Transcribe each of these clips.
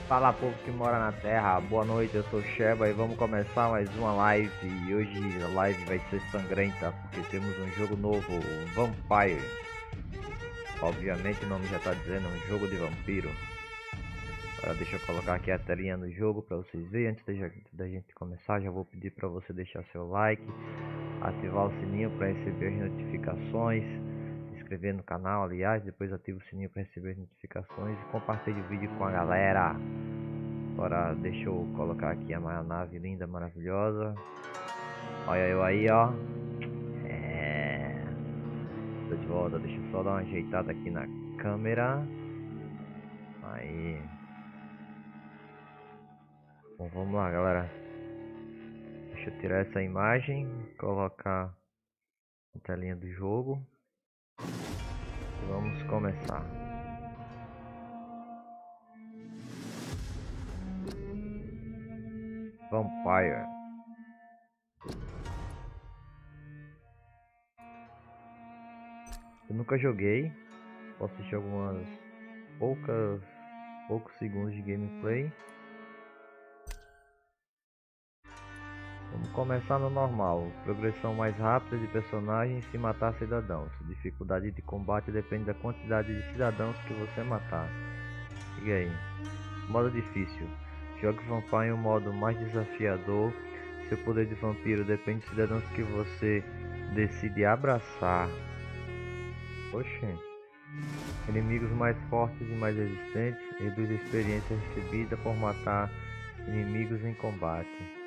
Fala povo que mora na terra, boa noite, eu sou o Sheba e vamos começar mais uma live. E hoje a live vai ser sangrenta porque temos um jogo novo, o Vampyr. Obviamente o nome já está dizendo, um jogo de vampiro. Agora deixa eu colocar aqui a telinha do jogo para vocês verem. Antes da gente começar, já vou pedir para você deixar seu like, ativar o sininho para receber as notificações, se inscrever no canal, aliás, depois ativa o sininho para receber as notificações e compartilhe o vídeo com a galera. Agora deixa eu colocar aqui a minha nave linda, maravilhosa. Olha eu aí, ó. Tô de volta, deixa eu só dar uma ajeitada aqui na câmera. Aí. Bom, vamos lá, galera. Deixa eu tirar essa imagem, colocar a telinha do jogo. E vamos começar. Vampyr. Eu nunca joguei. Posso assistir algumas poucos segundos de gameplay. Vamos começar no normal. Progressão mais rápida de personagens se matar cidadãos. Dificuldade de combate depende da quantidade de cidadãos que você matar. Siga aí. Modo difícil. Jogue Vampyr em um modo mais desafiador. Seu poder de vampiro depende dos cidadãos que você decide abraçar. Oxê. Inimigos mais fortes e mais resistentes. Reduz a experiência recebida por matar inimigos em combate.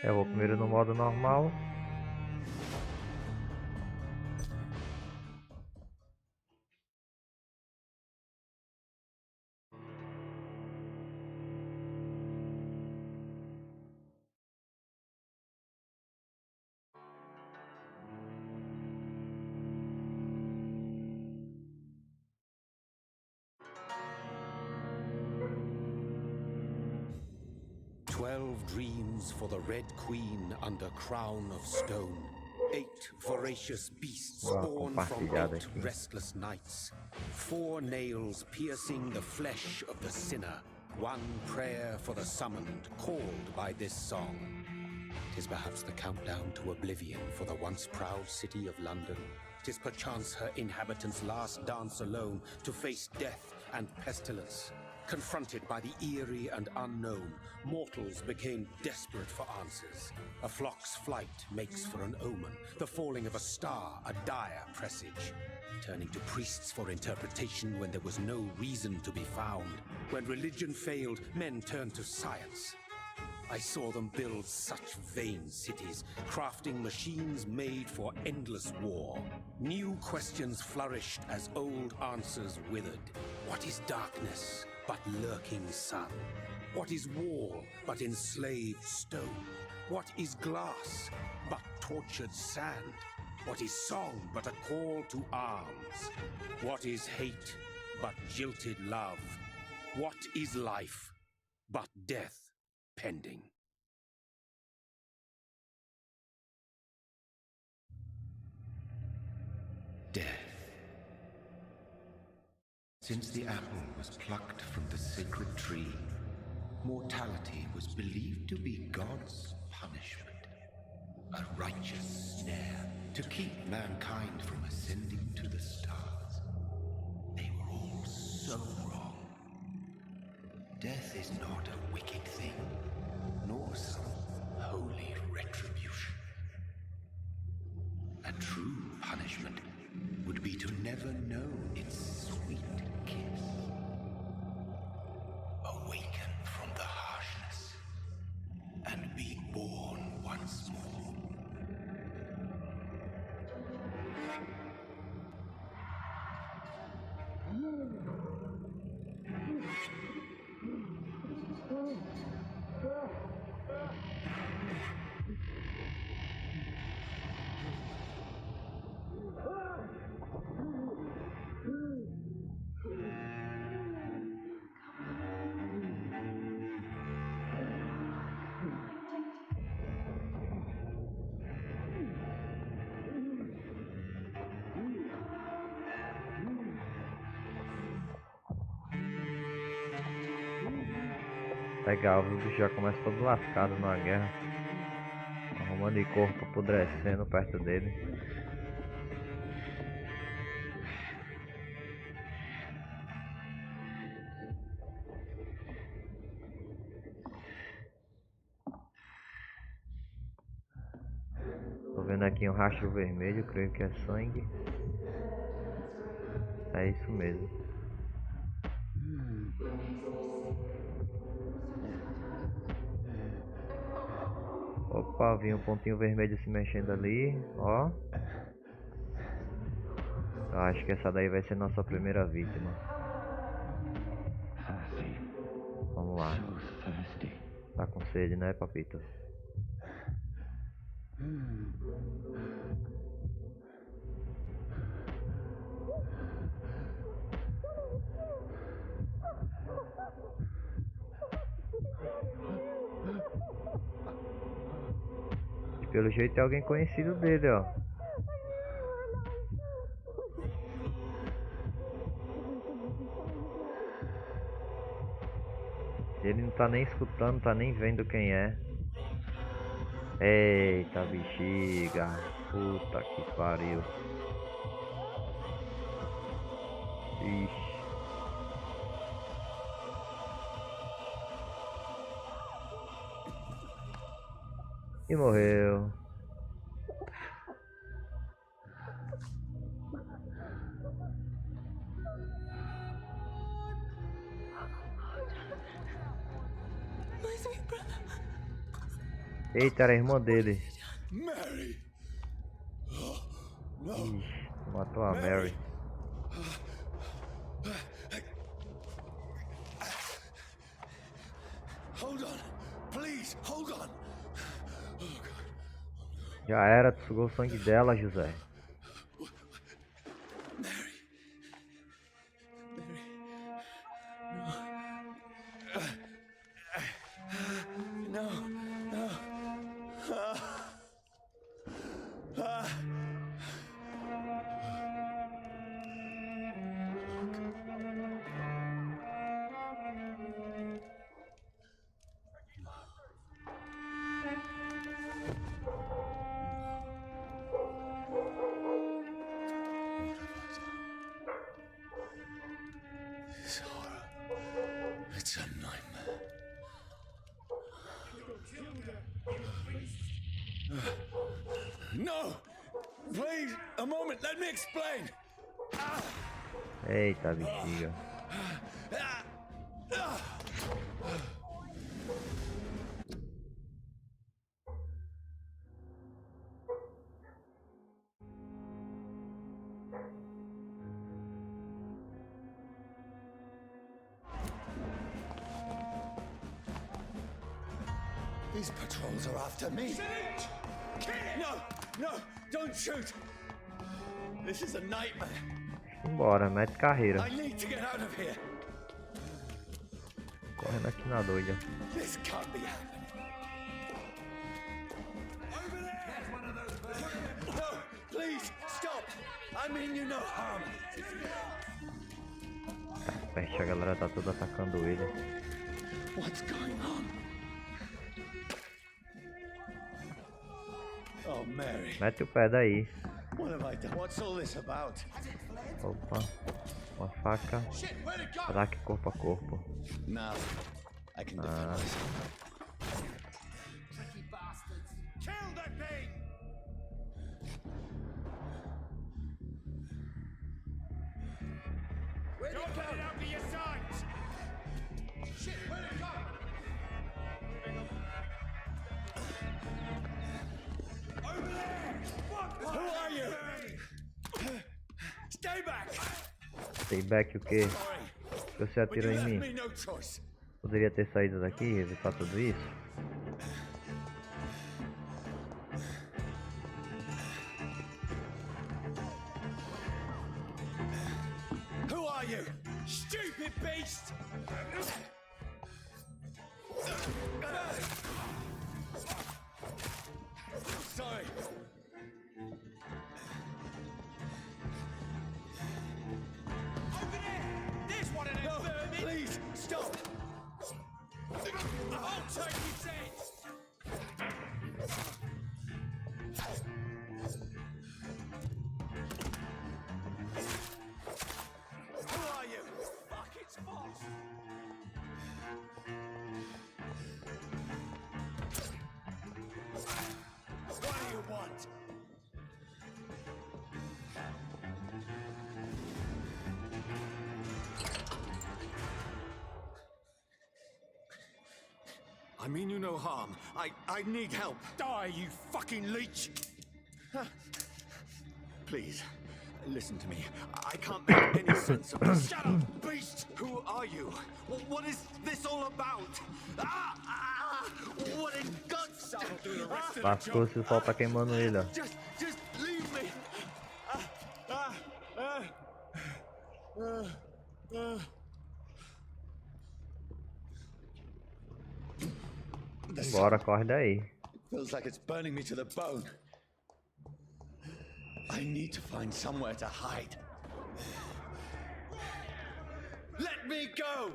Eu vou primeiro no modo normal. Dreams for the Red Queen under crown of stone. 8 voracious beasts born from 8 restless nights. 4 nails piercing the flesh of the sinner. 1 prayer for the summoned, called by this song. 'Tis perhaps the countdown to oblivion for the once proud city of London. 'Tis perchance her inhabitants' last dance alone to face death and pestilence. Confronted by the eerie and unknown, mortals became desperate for answers. A flock's flight makes for an omen, the falling of a star a dire presage. Turning to priests for interpretation when there was no reason to be found. When religion failed, men turned to science. I saw them build such vain cities, crafting machines made for endless war. New questions flourished as old answers withered. What is darkness but lurking sun? What is wall but enslaved stone? What is glass but tortured sand? What is song but a call to arms? What is hate but jilted love? What is life but death pending? Death. Since the apple was plucked from the sacred tree, mortality was believed to be God's punishment, a righteous snare to keep mankind from ascending to the stars. They were all so wrong. Death is not a wicked thing, nor some holy retribution. A true punishment would be to never know its sweet kiss. Awaken from the harshness and be born once more. Legal, viu? O bicho já começa todo lascado na guerra. Arrumando de corpo apodrecendo perto dele. Tô vendo aqui um rastro vermelho, creio que é sangue. É isso mesmo. Opa, vi um pontinho vermelho se mexendo ali, ó. Eu acho que essa daí vai ser nossa primeira vítima. Vamos lá. Tá com sede, né, papito? E pelo jeito é alguém conhecido dele, ó. Ele não tá nem escutando, não tá nem vendo quem é. Eita bexiga. Puta que pariu. Ixi. E morreu. Eita, era a irmã dele. Mary! Ixi, matou a Mary. Hold on! Please, hold on! Já era, tu sugou o sangue dela, José. This horror. It's a nightmare. No! Please, a moment, let me explain! Eita bexiga. These patrols are after me. No, no, don't shoot. This is a nightmare. Vambora, mete carreira. I need to get out of here. Correndo aqui na doida. This can't be happening. Over there! That's one of those. No, please stop. I mean you no harm. Peste, a galera tá toda atacando ele. What's going on? Oh, Mary. Mete o pé daí. What have I done? What's all this about? Opa. Uma faca. Ataque corpo a corpo. Now, I can defend myself. Tricky bastards! Kill that thing! Don't get it out of your sights! Shit, where'd it go? Over there! Fuck! Who are you? Stay back! Stay back o quê? Você But atirou you em left mim. me no choice. Poderia ter saído daqui e evitar tudo isso? Who are you? Stupid beast! Sorry. Over there! There's one of them No, vermin! please, stop! I'll take his head! Who are you? Fuck, it's Fox! What do you want? I mean you no harm. I need help. Die, you fucking leech! Please, listen to me. I can't make any sense of this. Shut up, beast! Who are you? What is this all about? What in God's I'll do the rest of the Lascou, se o sol tá queimando ele, ó. Just leave me. Bora, corre daí. Feels like it's burning me to the bone. I need to find somewhere to hide. Let me go!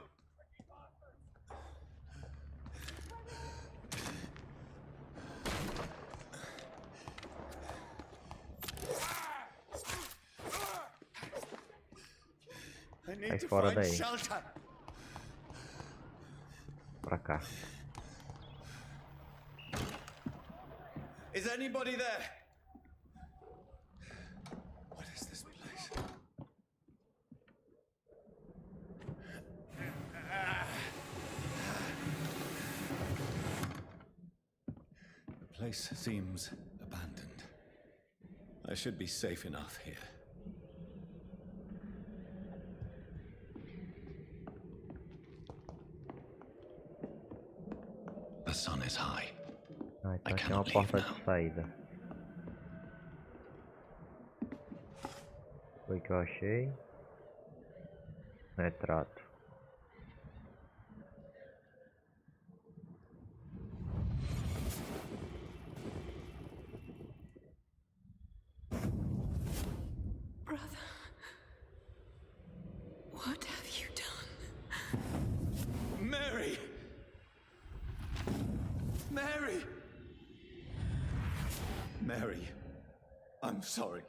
I need to fora find daí. shelter. Pra cá. Is anybody there? What is this place? The place seems abandoned. I should be safe enough here. The sun is high. Ah, então aqui é uma porta de saída. Foi que eu achei. Retrato. Brother, what have you done? Mary! Mary! Mary, I'm sorry.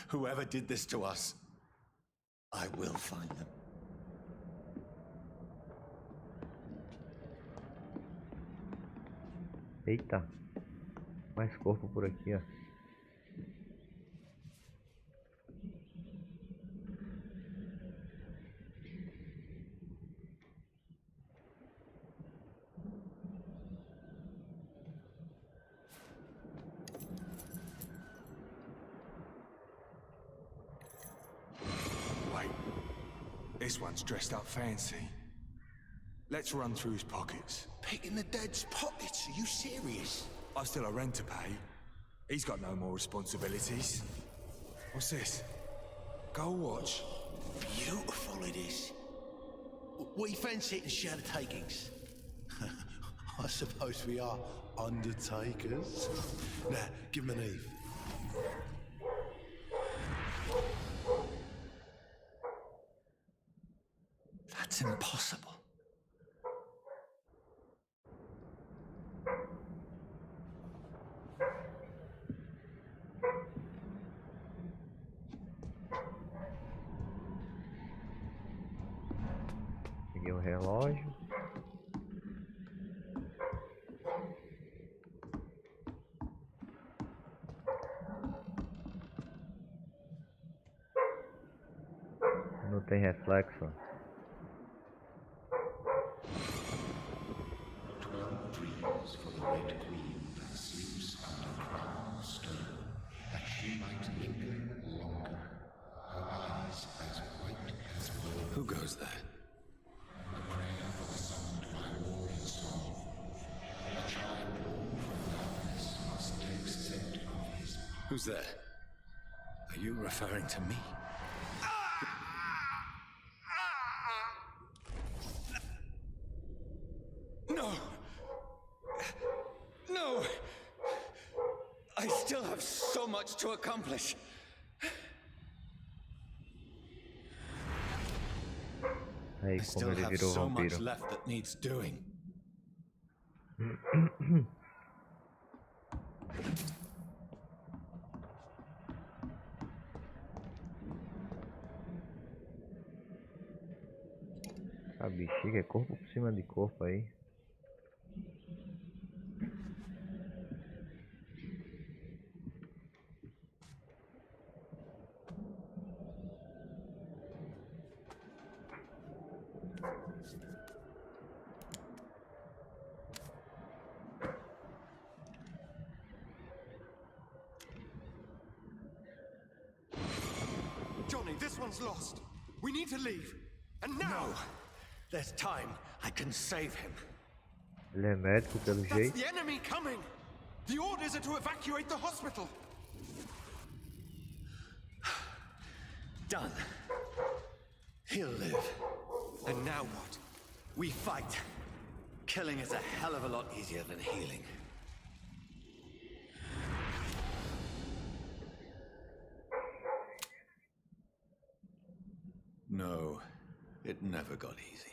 Whoever did this to us, I will find them. Eita. Mais corpo por aqui, ó. This one's dressed up fancy. Let's run through his pockets. Picking the dead's pockets? Are you serious? I've still a rent to pay. He's got no more responsibilities. What's this? Gold watch. Beautiful it is. We fancy it and share the takings. I suppose we are undertakers. Now, give him an Eve. That's impossible. Peguei o relógio. Não tem reflexo. 12 dreams for the Red Queen that sleeps under crown of stone, that she might linger longer, her eyes as white as wool. Who goes there? A prayer for the summoned by warrior song. A child born from darkness must take scent of his heart. Who's there? Are you referring to me? No! No! I still have so much to Aí I como still ele have virou so much vampiro. left that needs doing. A bexiga é corpo por cima de corpo aí. Johnny, this one's lost. We need to leave. And now! No! There's time. I can save him. Ele é médico pelo That's jeito. the enemy coming! The orders are to evacuate the hospital! Done. He'll live. And now what? We fight. Killing is a hell of a lot easier than healing. No, it never got easy.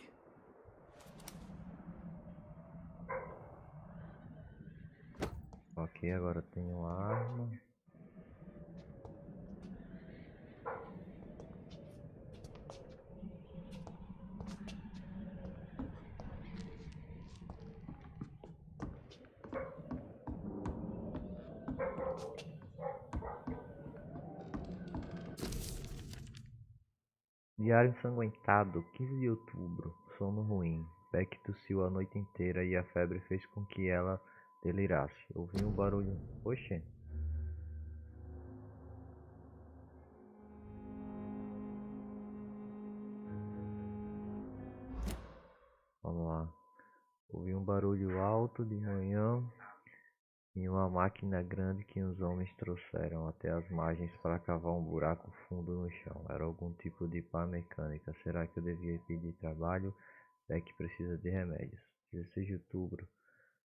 Ok, agora tenho arma. Diário ensanguentado, 15 de outubro. Sono ruim. Beck tossiu a noite inteira e a febre fez com que ela delirasse. Ouvi um barulho. Oxê. Vamos lá. Ouvi um barulho alto de manhã e uma máquina grande que os homens trouxeram até as margens para cavar um buraco fundo no chão. Era algum tipo de pá mecânica. Será que eu devia pedir trabalho? Beck precisa de remédios. 16 de outubro.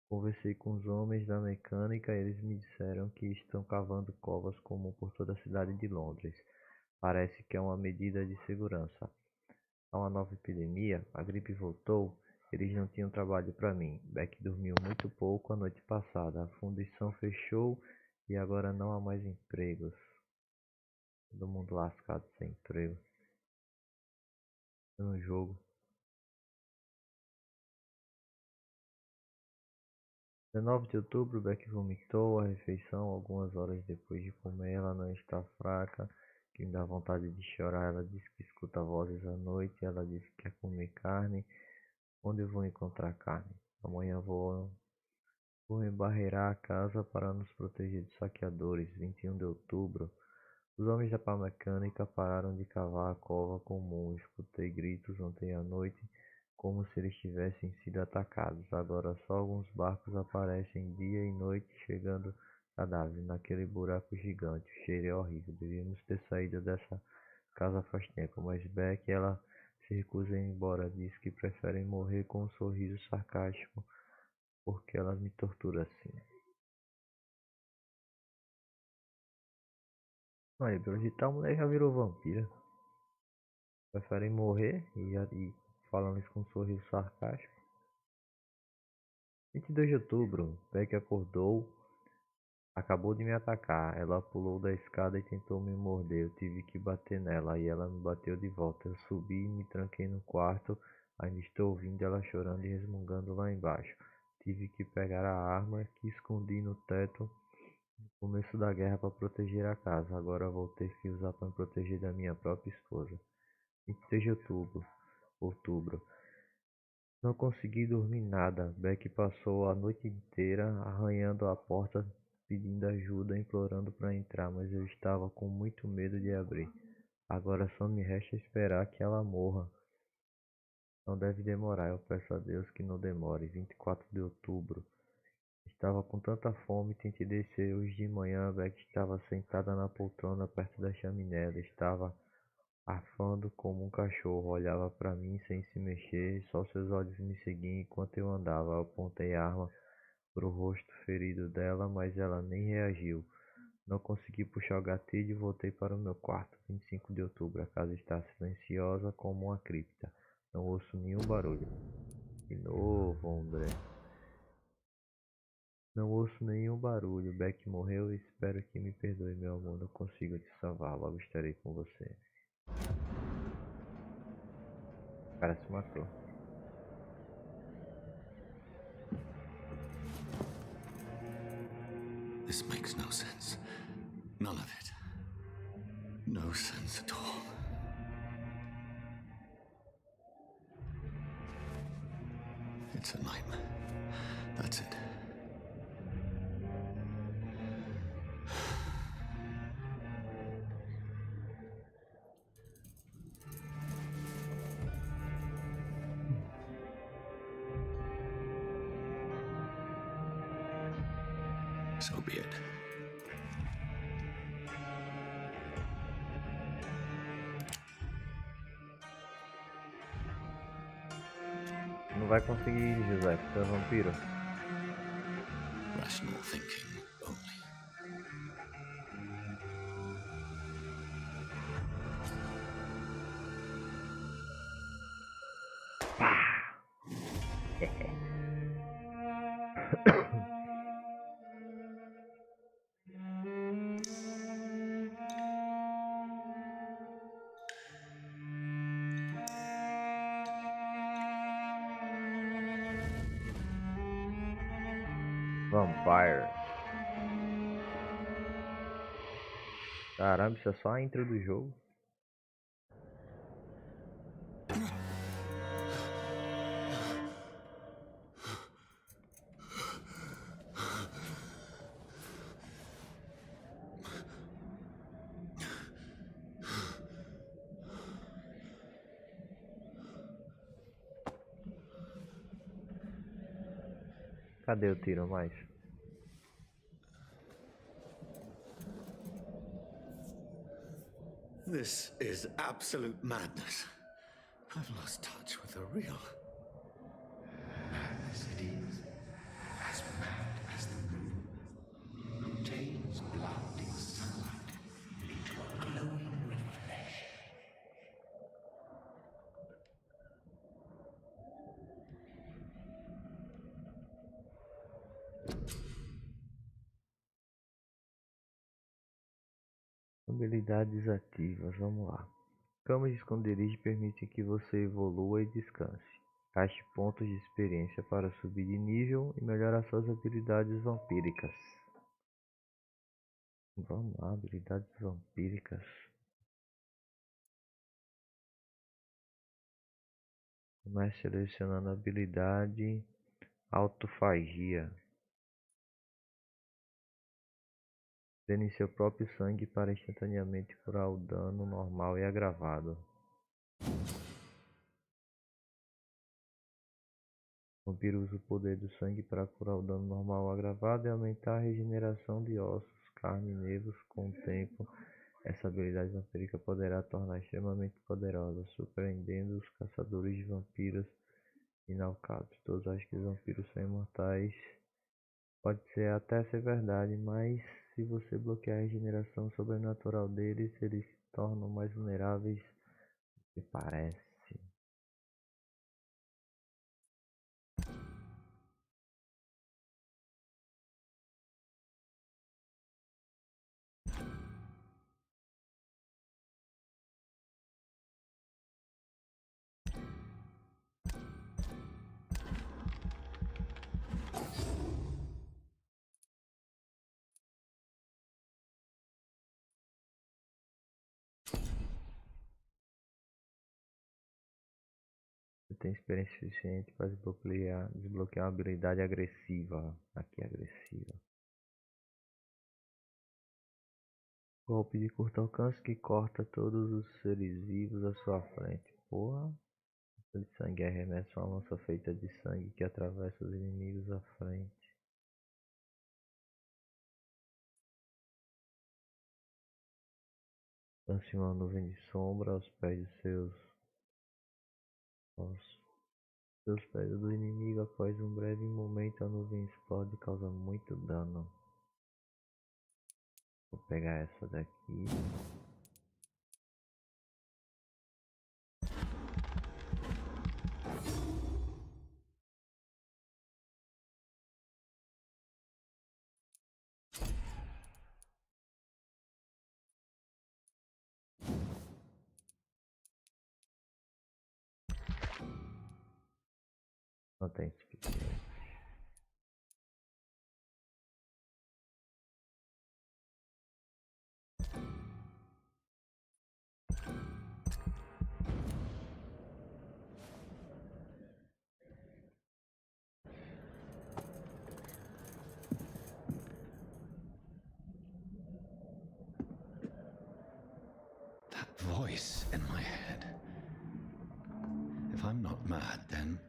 Conversei com os homens da mecânica e eles me disseram que estão cavando covas comum por toda a cidade de Londres. Parece que é uma medida de segurança. Há uma nova epidemia, a gripe voltou, eles não tinham trabalho para mim. Beck dormiu muito pouco a noite passada, a fundição fechou e agora não há mais empregos. Todo mundo lascado sem emprego. No jogo. 19 de outubro, Beck vomitou a refeição algumas horas depois de comer. Ela não está fraca, que me dá vontade de chorar. Ela disse que escuta vozes à noite. Ela disse que quer comer carne. Onde eu vou encontrar carne? Amanhã vou embarrear a casa para nos proteger de saqueadores. 21 de outubro. Os homens da pá mecânica pararam de cavar a cova comum. Escutei gritos ontem à noite, como se eles tivessem sido atacados. Agora só alguns barcos aparecem dia e noite, chegando cadáveres naquele buraco gigante. O cheiro é horrível. Devíamos ter saído dessa casa faz tempo, mas Beck, ela se recusa a ir embora. Diz que preferem morrer com um sorriso sarcástico, porque ela me tortura assim. Aí, pelo jeito a mulher já virou vampira. Preferem morrer e falando isso com um sorriso sarcástico. 22 de outubro, Pegue acordou, acabou de me atacar. Ela pulou da escada e tentou me morder. Eu tive que bater nela e ela me bateu de volta. Eu subi e me tranquei no quarto. Ainda estou ouvindo ela chorando e resmungando lá embaixo. Tive que pegar a arma que escondi no teto no começo da guerra para proteger a casa. Agora vou ter que usar para me proteger da minha própria esposa. 23 de outubro. Não consegui dormir nada. Beck passou a noite inteira arranhando a porta, pedindo ajuda, implorando para entrar, mas eu estava com muito medo de abrir. Agora só me resta esperar que ela morra. Não deve demorar, eu peço a Deus que não demore. 24 de outubro. Estava com tanta fome, tentei descer hoje de manhã. Beck estava sentada na poltrona perto da chaminé. Ela estava arfando como um cachorro. Olhava para mim sem se mexer, só seus olhos me seguiam enquanto eu andava. Eu apontei a arma pro rosto ferido dela, mas ela nem reagiu. Não consegui puxar o gatilho e voltei para o meu quarto. 25 de outubro. A casa está silenciosa como uma cripta. Não ouço nenhum barulho. De novo, André. Não ouço nenhum barulho. Beck morreu e espero que me perdoe, meu amor. Não consigo te salvar. Logo estarei com você. O cara se matou. This makes no sense. None of it. No sense at all. It's a nightmare. That's it. So be it. Não vai conseguir, José, porque tu é vampiro. Rational thinking only. Vampyr. Caramba, isso é só a intro do jogo. Cadê o tiro mais? This is absolute madness. I've lost touch with the real. Madness it is, as mad as the moon, contains blinding sunlight into a glowing reflection. Habilidades ativas, vamos lá. Camas de esconderijo permitem que você evolua e descanse. Gaste pontos de experiência para subir de nível e melhorar suas habilidades vampíricas. Vamos lá, habilidades vampíricas. Comece selecionando a habilidade autofagia. Drene seu próprio sangue para instantaneamente curar o dano normal e agravado. O vampiro usa o poder do sangue para curar o dano normal ou agravado e aumentar a regeneração de ossos, carne e nervos com o tempo. Essa habilidade vampírica poderá tornar extremamente poderosa, surpreendendo os caçadores de vampiros inalcados. Todos acham que os vampiros são imortais. Pode ser até ser verdade, mas se você bloquear a regeneração sobrenatural deles, eles se tornam mais vulneráveis do que parece. Você tem experiência suficiente para desbloquear uma habilidade agressiva. Aqui, agressiva. Golpe de curto alcance que corta todos os seres vivos à sua frente. Porra. De sangue arremessa uma lança feita de sangue que atravessa os inimigos à frente. Lance uma nuvem de sombra aos pés de seus pés do inimigo. Após um breve momento, a nuvem explode, causando muito dano. Vou pegar essa daqui. Não tem suficiente. Voice in my head. If I'm not mad, then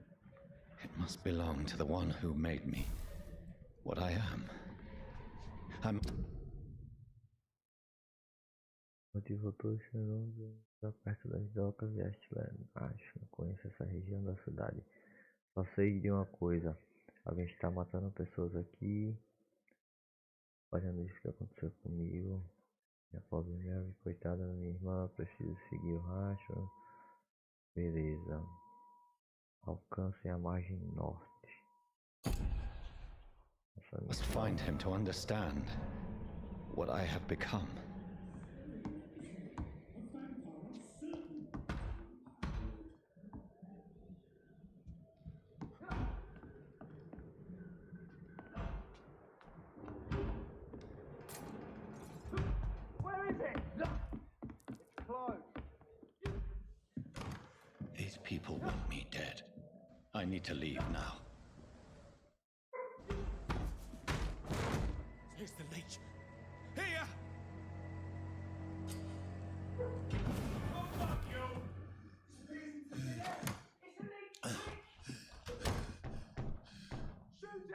it must belong to the one who made me what I am. Motivo todo perto das docas e Ashland. Acho, não conheço essa região da cidade. Só sei de uma coisa. Alguém está matando pessoas aqui. Fazendo isso que aconteceu comigo. Minha pobre mulher, coitada da minha irmã, preciso seguir o rastro. Beleza. Alcancem a margem norte. Must find him to understand what I have become. These people want me dead. I need to leave now. Here's the leech. Here!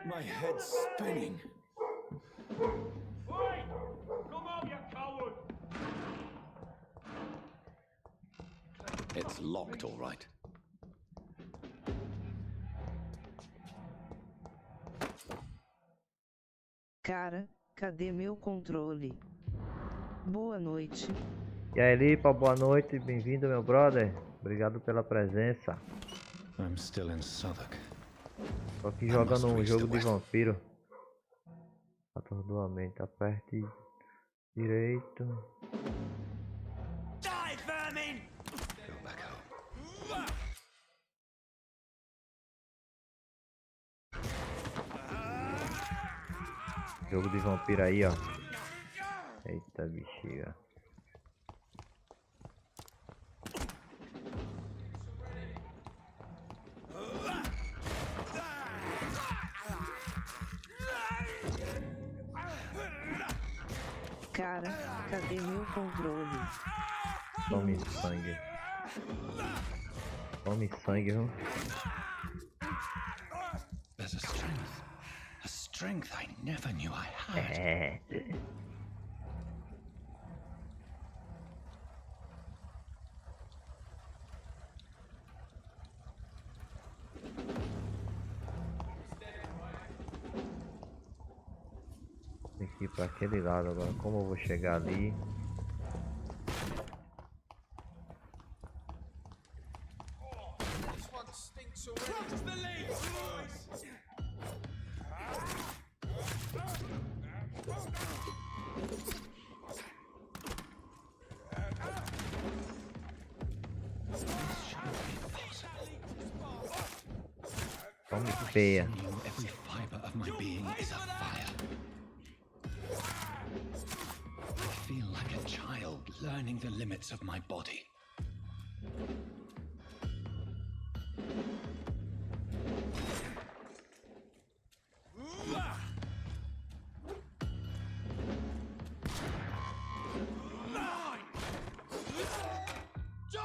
My head's spinning. Oi! Come out, you coward! It's locked, all right. Cara, cadê meu controle? Boa noite. E aí, Lipa, boa noite, bem-vindo, meu brother. Obrigado pela presença. I'm still in Southwark. Tô aqui jogando um jogo de vampiro. Atordoamento, aperte direito. Die, vermin! Go back home. Jogo de vampiro aí, ó. Eita bexiga. Cara, cadê meu controle? Tome sangue. Tome sangue, viu? There's a strength I never knew I had. É. Tem que ir pra aquele lado agora. Como eu vou chegar ali? This one stinks already. The leech, boys! Tome peia. Every fiber of my being is afire. I feel like a child learning the limits of my body.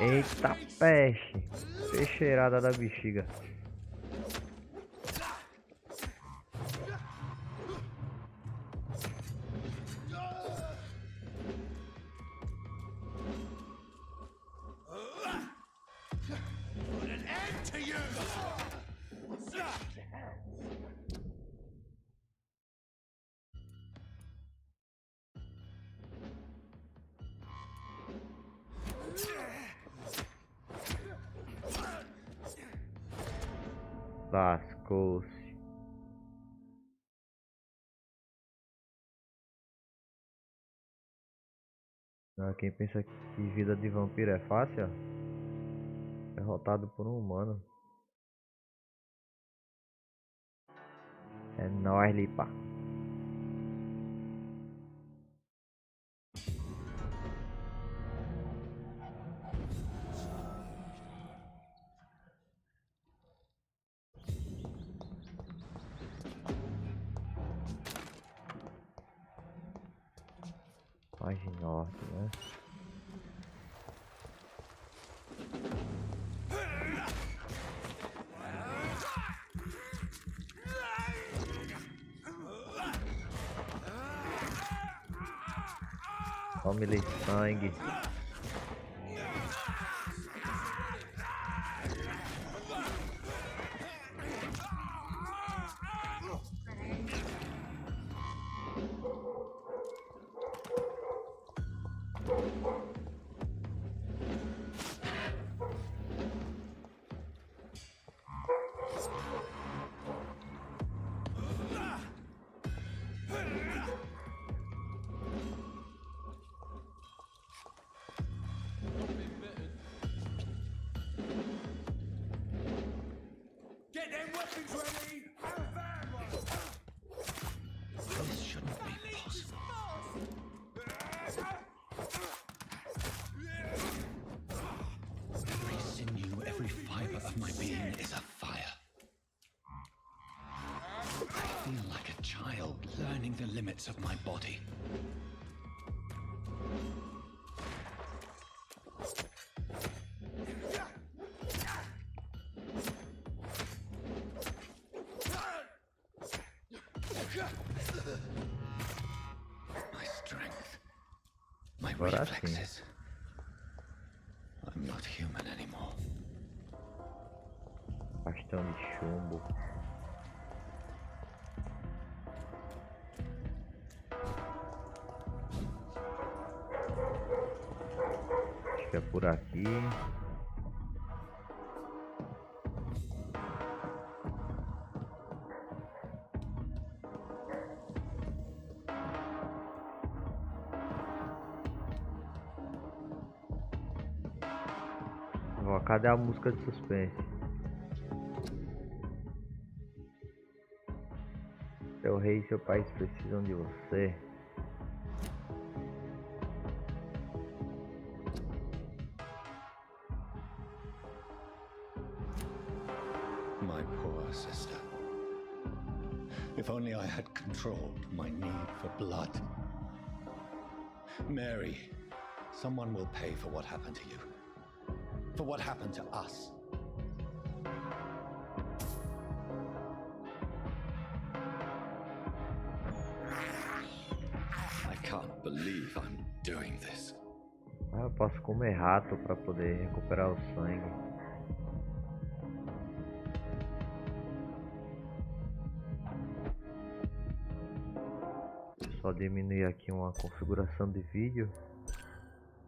Eita peste. Peixeirada da bexiga. Lascou-se. Quem pensa que vida de vampiro é fácil, ó, derrotado por um humano. É nóis, lipa. Margem norte, né? Tome-lhe sangue. Get them weapons ready! This shouldn't be possible. Every sinew, every fiber of my being is afire. I feel like a child learning the limits of my body. My strength, my reflexes. I'm not human anymore. Bastão de chumbo. Acho que é por aqui. Ó, cadê a música de suspense? Seu rei e seu país precisam de você. My poor sister. If only I had controlled my need for blood. Mary, someone will pay for what happened to you. For what happened to us. I can't believe I'm doing this. Ah, eu posso comer rato para poder recuperar o sangue. Só diminuir aqui uma configuração de vídeo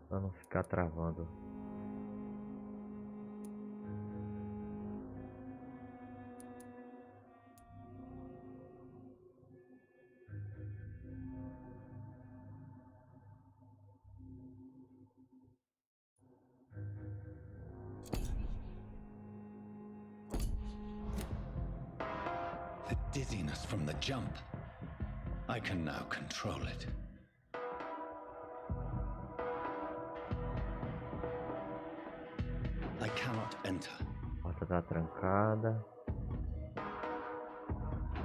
para não ficar travando. The dizziness from the jump. I can now control it. I cannot enter. Porta tá trancada.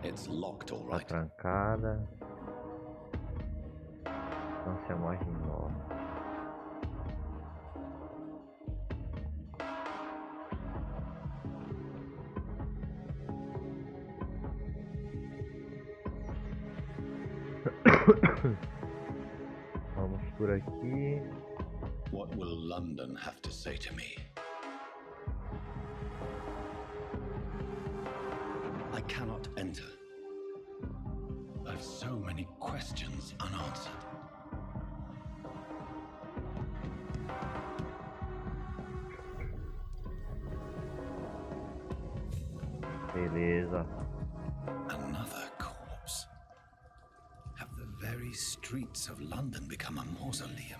It's locked, all Tá right. trancada. Não se imaginou. Vamos por aqui. What will London have to say to me? I cannot enter. I've so many questions unanswered. Beleza. Another corpse. Have the very streets of London become a mausoleum?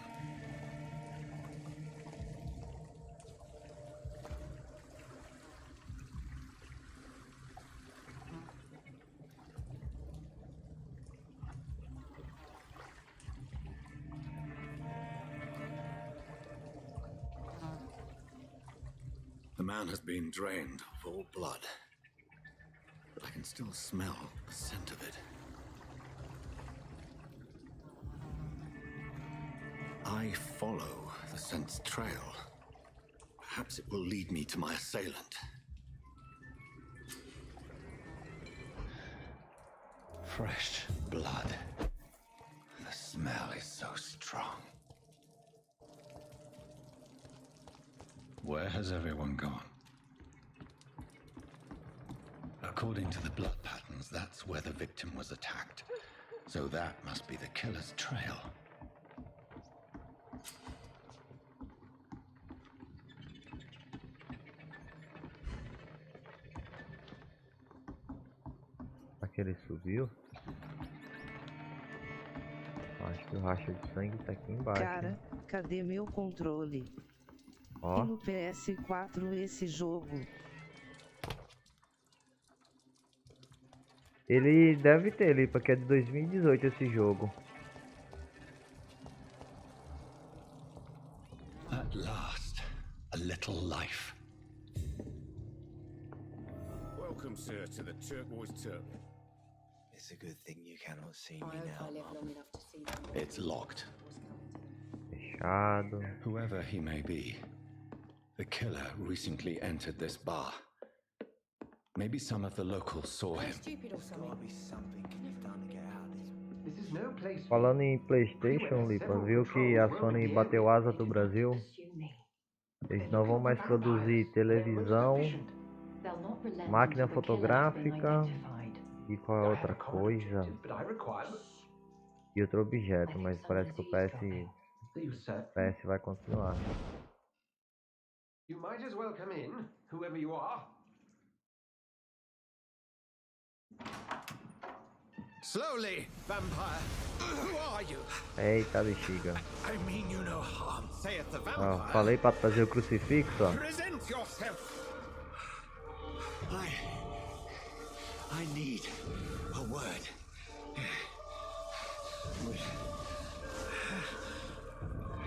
man has been drained of all blood, but I can still smell the scent of it. I follow the scent's trail. Perhaps it will lead me to my assailant. Fresh blood. The smell is so strong. Where has everyone gone? According to the blood patterns, that's where the victim was attacked. So that must be the killer's trail. Aquele subiu? Acho que o racha de sangue tá aqui embaixo. Cara, cadê meu controle? Ó. E no PS4 esse jogo? Ele deve ter ali, porque é de 2018 esse jogo. At last, a little life. Welcome, sir, to the turquoise turtle. It's a good thing you cannot see me now. It's locked. Fechado. Whoever he may be, the killer recently entered this bar. Maybe some of the locals saw him. There's gotta be something you've done to get out of this. This is no place. Falando em PlayStation, Lipa, viu que a Sony bateu asa do Brasil? Eles não vão mais produzir televisão, máquina fotográfica e qual é outra coisa? E outro objeto, mas parece que o PS vai continuar. You might as well come in, whoever you are. Slowly, vampire. Who are you? Eita bexiga. I mean you no harm, saith the Ó, vampire. falei pra trazer o crucifixo, ó. Present yourself. I need a word.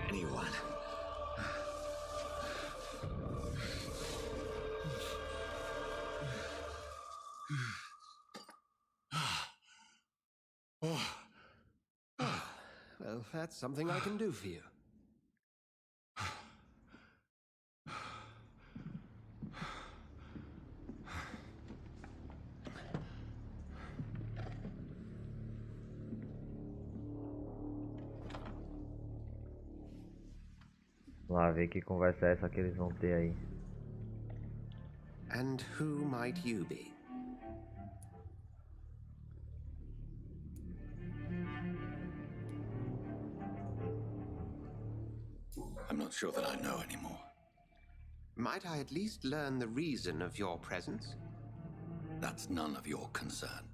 Anyone. Well, that's something I can do for you. Vamos lá ver que conversa é essa que eles vão ter aí. And who might you be? I'm not sure that I know anymore. Might I at least learn the reason of your presence? That's none of your concern.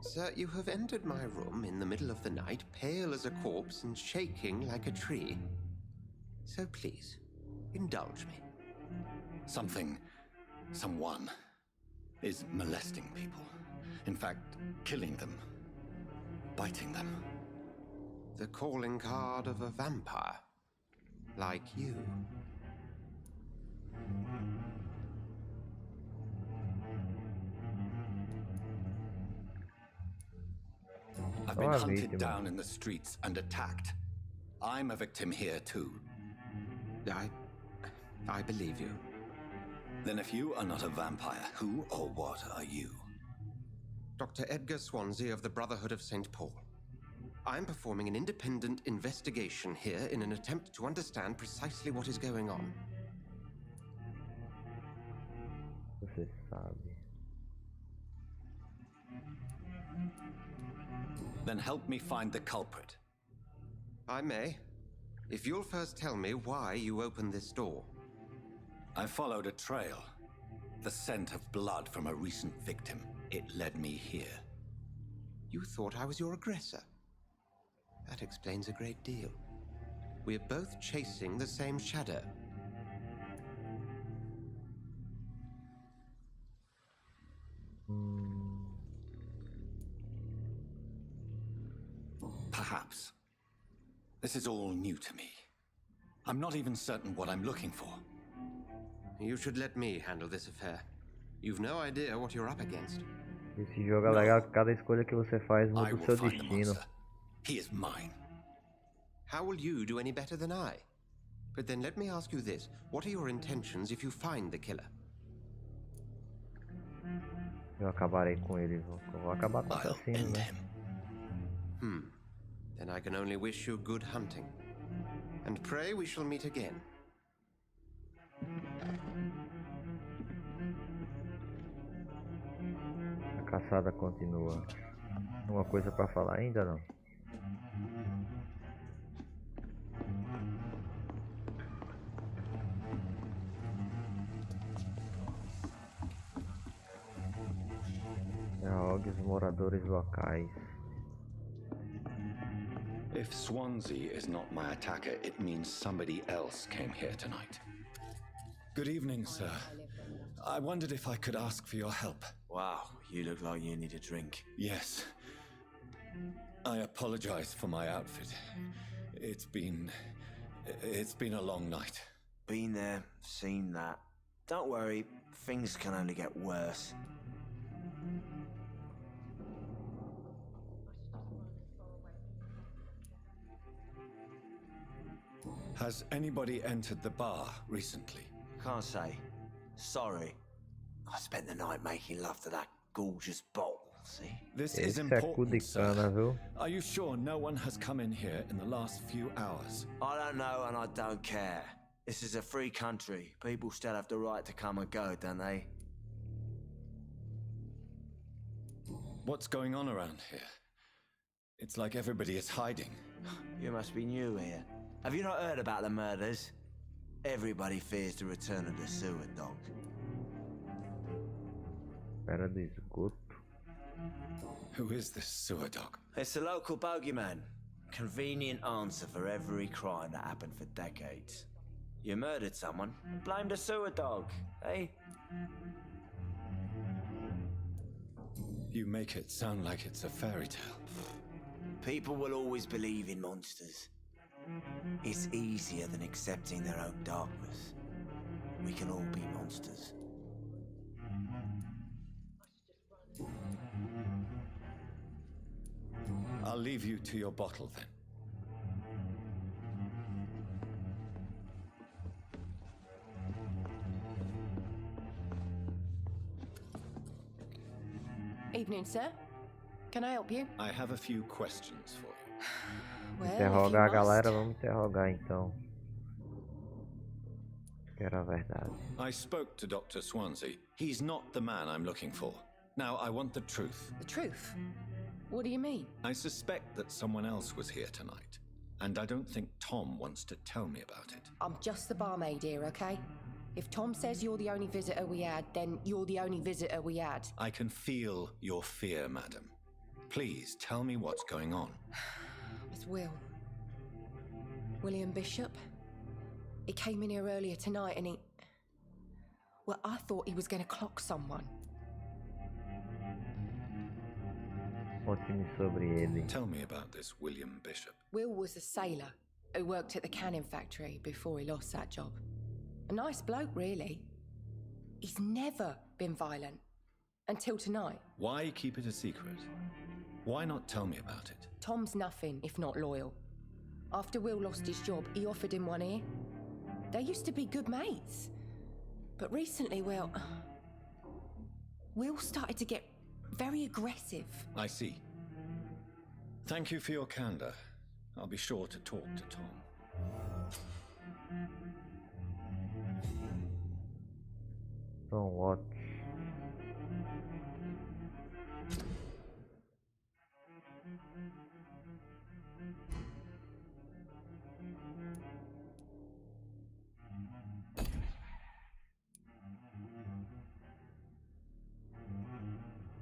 Sir, you have entered my room in the middle of the night, pale as a corpse and shaking like a tree. So please, indulge me. Someone is molesting people. In fact, killing them. Biting them. The calling card of a vampire. Like you. I've been Ah, hunted vítima. down in the streets and attacked. I'm a victim here too. I believe you. Then if you are not a vampire, who or what are you? Dr. Edgar Swansea of the Brotherhood of St. Paul. I'm performing an independent investigation here in an attempt to understand precisely what is going on. Você sabe. Then help me find the culprit. I may. If you'll first tell me why you opened this door. I followed a trail. The scent of blood from a recent victim. It led me here. You thought I was your aggressor. That explains a great deal. We're both chasing the same shadow. Perhaps. This is all new to me. I'm not even certain what I'm looking for. You should let me handle this affair. You've no idea what you're up against. Esse jogo é legal que cada escolha que você faz muda o seu destino. He is mine. How will you do any better than I? But then let me ask you this. What are your intentions if you find the killer? Eu acabarei com ele. Vou acabar com o assassino, né? Then I can only wish you good hunting. And pray we shall meet again. A caçada continua. Alguma coisa pra falar ainda não? Interrogue os moradores locais. If Swansea is not my attacker, it means somebody else came here tonight. Good evening, sir. I wondered if I could ask for your help. Wow, you look like you need a drink. Yes. I apologize for my outfit. It's been a long night. Been there, seen that. Don't worry, things can only get worse. Has anybody entered the bar recently? Can't say. Sorry. I spent the night making love to that gorgeous bottle, see? This is Esse é cu de important, cana, sir. viu? Are you sure no one has come in here in the last few hours? I don't know and I don't care. This is a free country. People still have the right to come and go, don't they? What's going on around here? It's like everybody is hiding. You must be new here. Have you not heard about the murders? Everybody fears the return of the sewer dog. Espera do esgoto. Who is this sewer dog? It's a local bogeyman. Convenient answer for every crime that happened for decades. You murdered someone, blame the sewer dog, eh? You make it sound like it's a fairy tale. People will always believe in monsters. It's easier than accepting their own darkness. We can all be monsters. I'll leave you to your bottle then. Evening, sir. Can I help you? I have a few questions for you. Well, Interrogar a galera, vamos interrogar então. Que era a verdade. I spoke to Dr. Swansea. He's not the man I'm looking for. Now, I want the truth. The truth? What do you mean? I suspect that someone else was here tonight, and I don't think Tom wants to tell me about it. I'm just the barmaid here, okay? If Tom says you're the only visitor we had, then you're the only visitor we had. I can feel your fear, madam. Please tell me what's going on. It's William Bishop. He came in here earlier tonight and well, I thought he was going to clock someone. Conte-me sobre ele. Tell me about this William Bishop. Will was a sailor who worked at the canning factory before he lost that job. A nice bloke, really. He's never been violent. Until tonight. Why keep it a secret? Why not tell me about it? Tom's nothing if not loyal. After Will lost his job, he offered him one ear. They used to be good mates. But recently, well, Will started to get very aggressive. I see. Thank you for your candor. I'll be sure to talk to Tom. Então, what?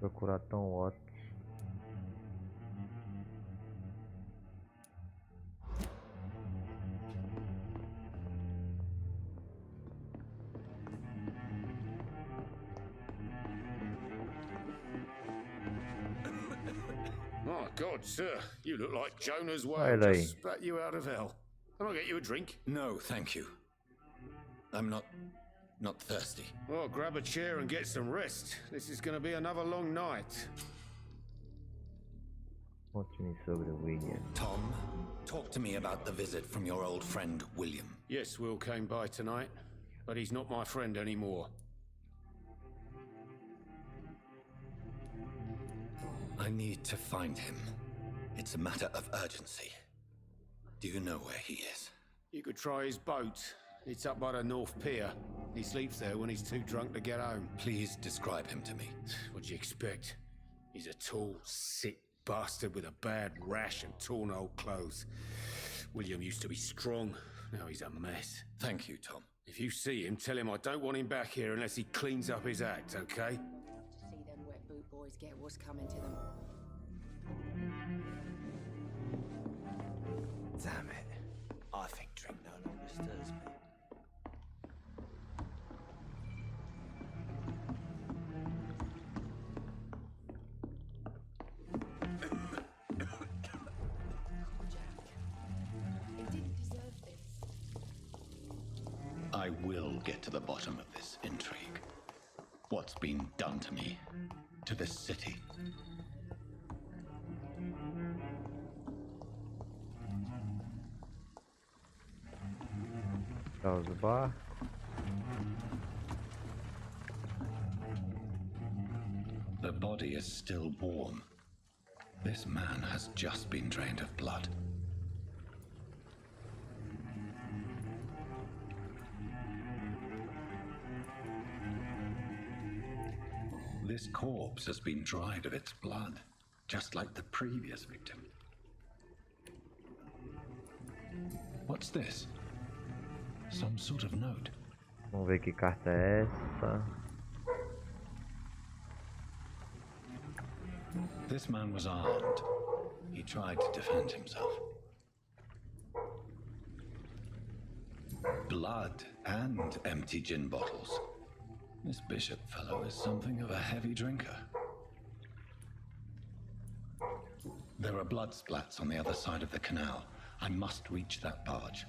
Procurar tão what? My God, sir, you look like Jonah's Olha whale aí. just spat you out of hell. Can I get you a drink? No, thank you. I'm not not thirsty. Well, grab a chair and get some rest. This is going to be another long night. Conte-me sobre William. Tom, talk to me about the visit from your old friend, William. Yes, Will came by tonight, but he's not my friend anymore. I need to find him. It's a matter of urgency. Do you know where he is? You could try his boat. It's up by the North Pier. He sleeps there when he's too drunk to get home. Please describe him to me. What'd you expect? He's a tall, sick bastard with a bad rash and torn old clothes. William used to be strong. Now he's a mess. Thank you, Tom. If you see him, tell him I don't want him back here unless he cleans up his act, okay? See them wet boot boys get what's coming to them. Damn it. I think drink no longer stirs me. I will get to the bottom of this intrigue. What's been done to me, to this city. That was the bar. The body is still warm. This man has just been drained of blood. This corpse has been dried of its blood, just like the previous victim. What's this? Some sort of note. Vamos ver que carta é essa. This man was armed. He tried to defend himself. Blood and empty gin bottles. This bishop fellow is something of a heavy drinker. There are blood splats on the other side of the canal. I must reach that barge.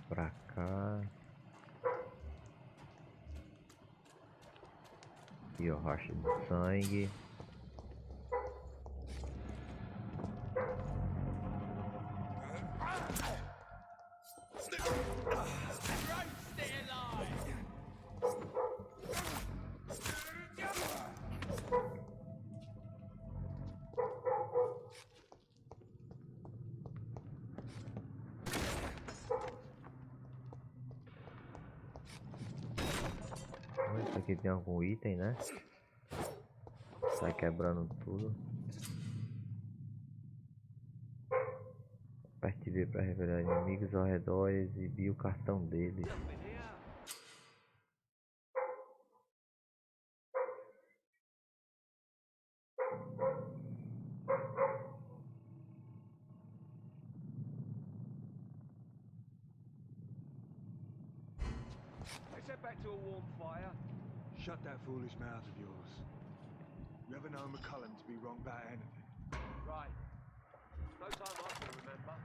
Pra cá. E o rocha de sangue. Isso aqui tem algum item, né? Tá quebrando tudo. Aperte V para revelar inimigos ao redor e exibir o cartão deles. Back to a warm fire. Shut that foolish mouth of yours. You ever known McCullum to be wrong about anything? Right. No time I can remember.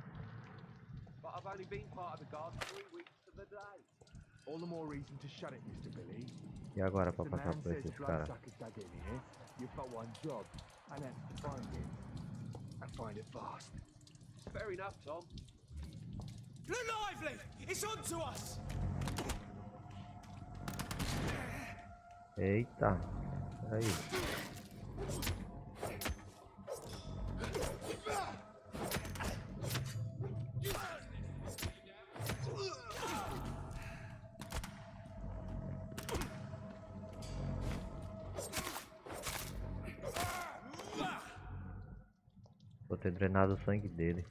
But I've only been part of the guard 3 weeks to the day. All the more reason to shut it, Mr. Billy. E agora para The passar man por says esses caras? bloodsuckers dug in here. You've got one job, and that's to find it. And find it fast. Fair enough, Tom. Look lively! It's on to us! Eita, aí. Vou ter drenado o sangue dele.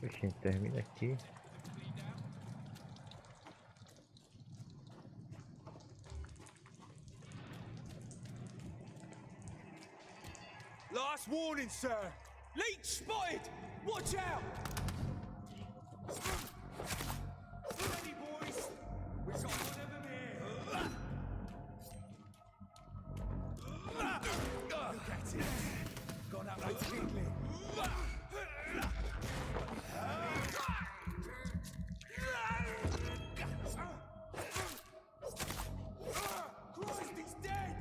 A gente termina aqui. Last warning, sir. Leech spotted. Watch out. Ready, boys. We've got one of them here. Look at it. Gone up like Kigley. Christ, he's dead.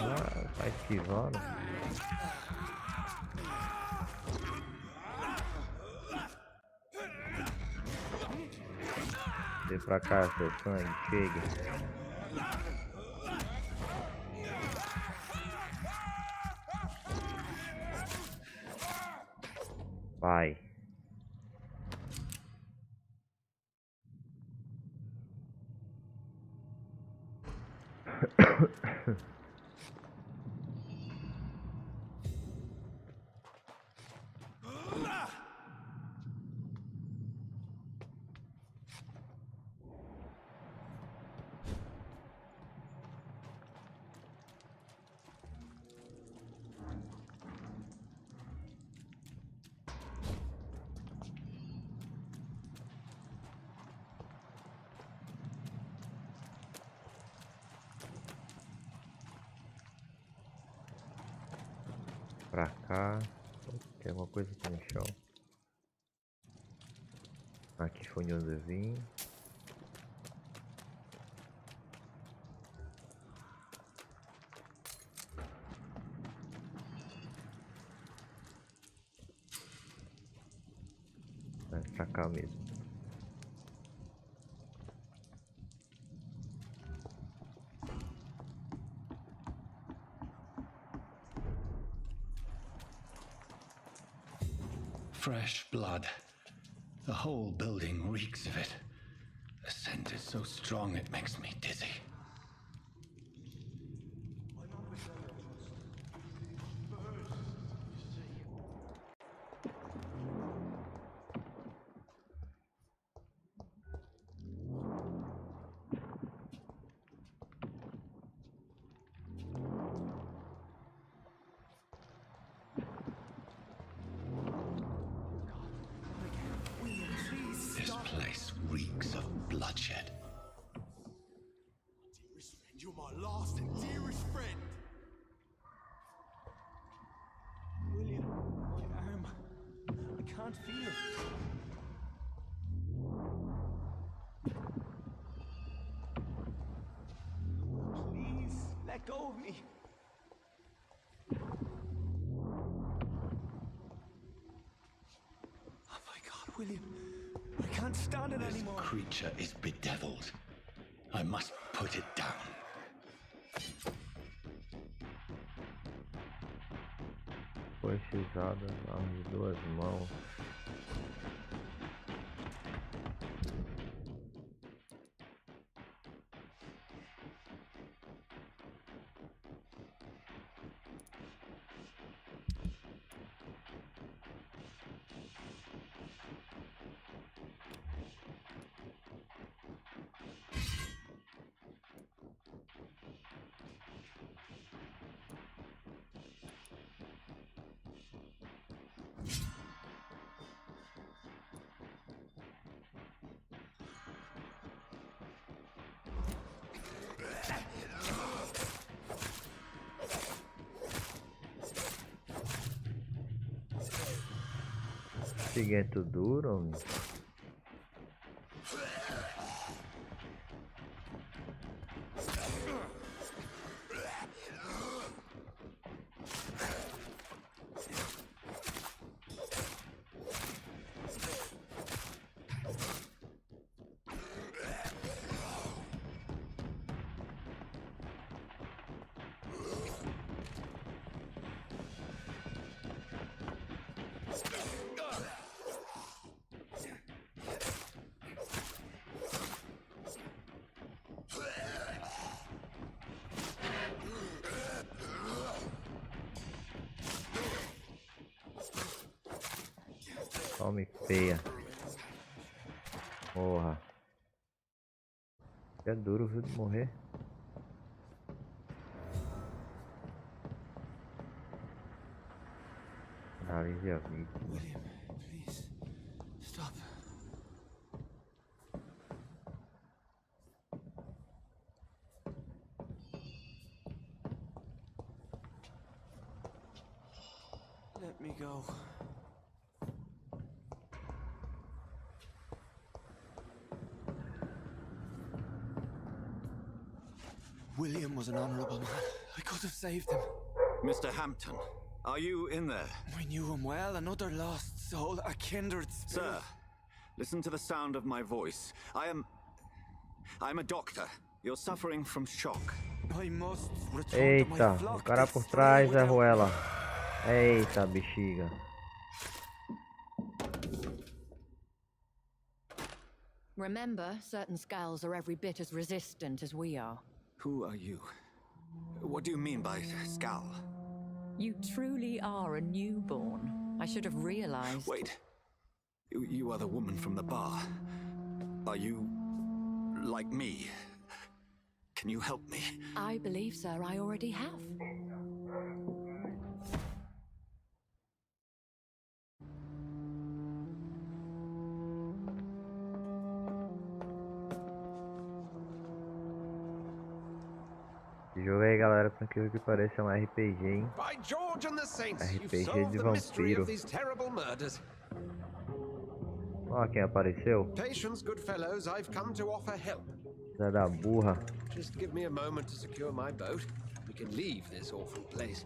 Ah, tá esquivando. Vem pra cá, seu sangue, chega. Vai. Pra cá. Tem alguma coisa aqui no chão. Aqui foi onde eu vim. É pra cá mesmo. Fresh blood. The whole building reeks of it. The scent is so strong it makes me dizzy. This place reeks of bloodshed. Dearest friend, you're my last and dearest friend. William, my arm. I can't feel it. Please, let go of me. Oh my God, William. I can't stand it This anymore. creature is bedeviled. I must put it down. Foi usada as duas mãos. Seguinte duro, homem. Tome feia. Porra. É duro, viu, de morrer. Analise a vítima. William, please, stop. Let me go. William was an honorable man. I could have saved him. Mr. Hampton, are you in there? I knew him well, another lost soul, a kindred spirit. Sir, listen to the sound of my voice. I'm a doctor. You're suffering from shock. I must return to my Eita, o flock cara to por stay trás without- errou ela. Eita, bexiga. Remember, certain skulls are every bit as resistant as we are. Who are you? What do you mean by scowl? You truly are a newborn. I should have realized. Wait. You are the woman from the bar. Are you like me? Can you help me? I believe, sir, I already have. Esse jogo aí, galera, por aquilo que parece é um RPG, hein? By George and the Saints, you've RPG solved de the mystery vampiro. of these terrible murders. Ó quem apareceu. Patience, good fellows, I've come to offer help. Zé da burra. Just give me a moment to secure my boat. We can leave this awful place.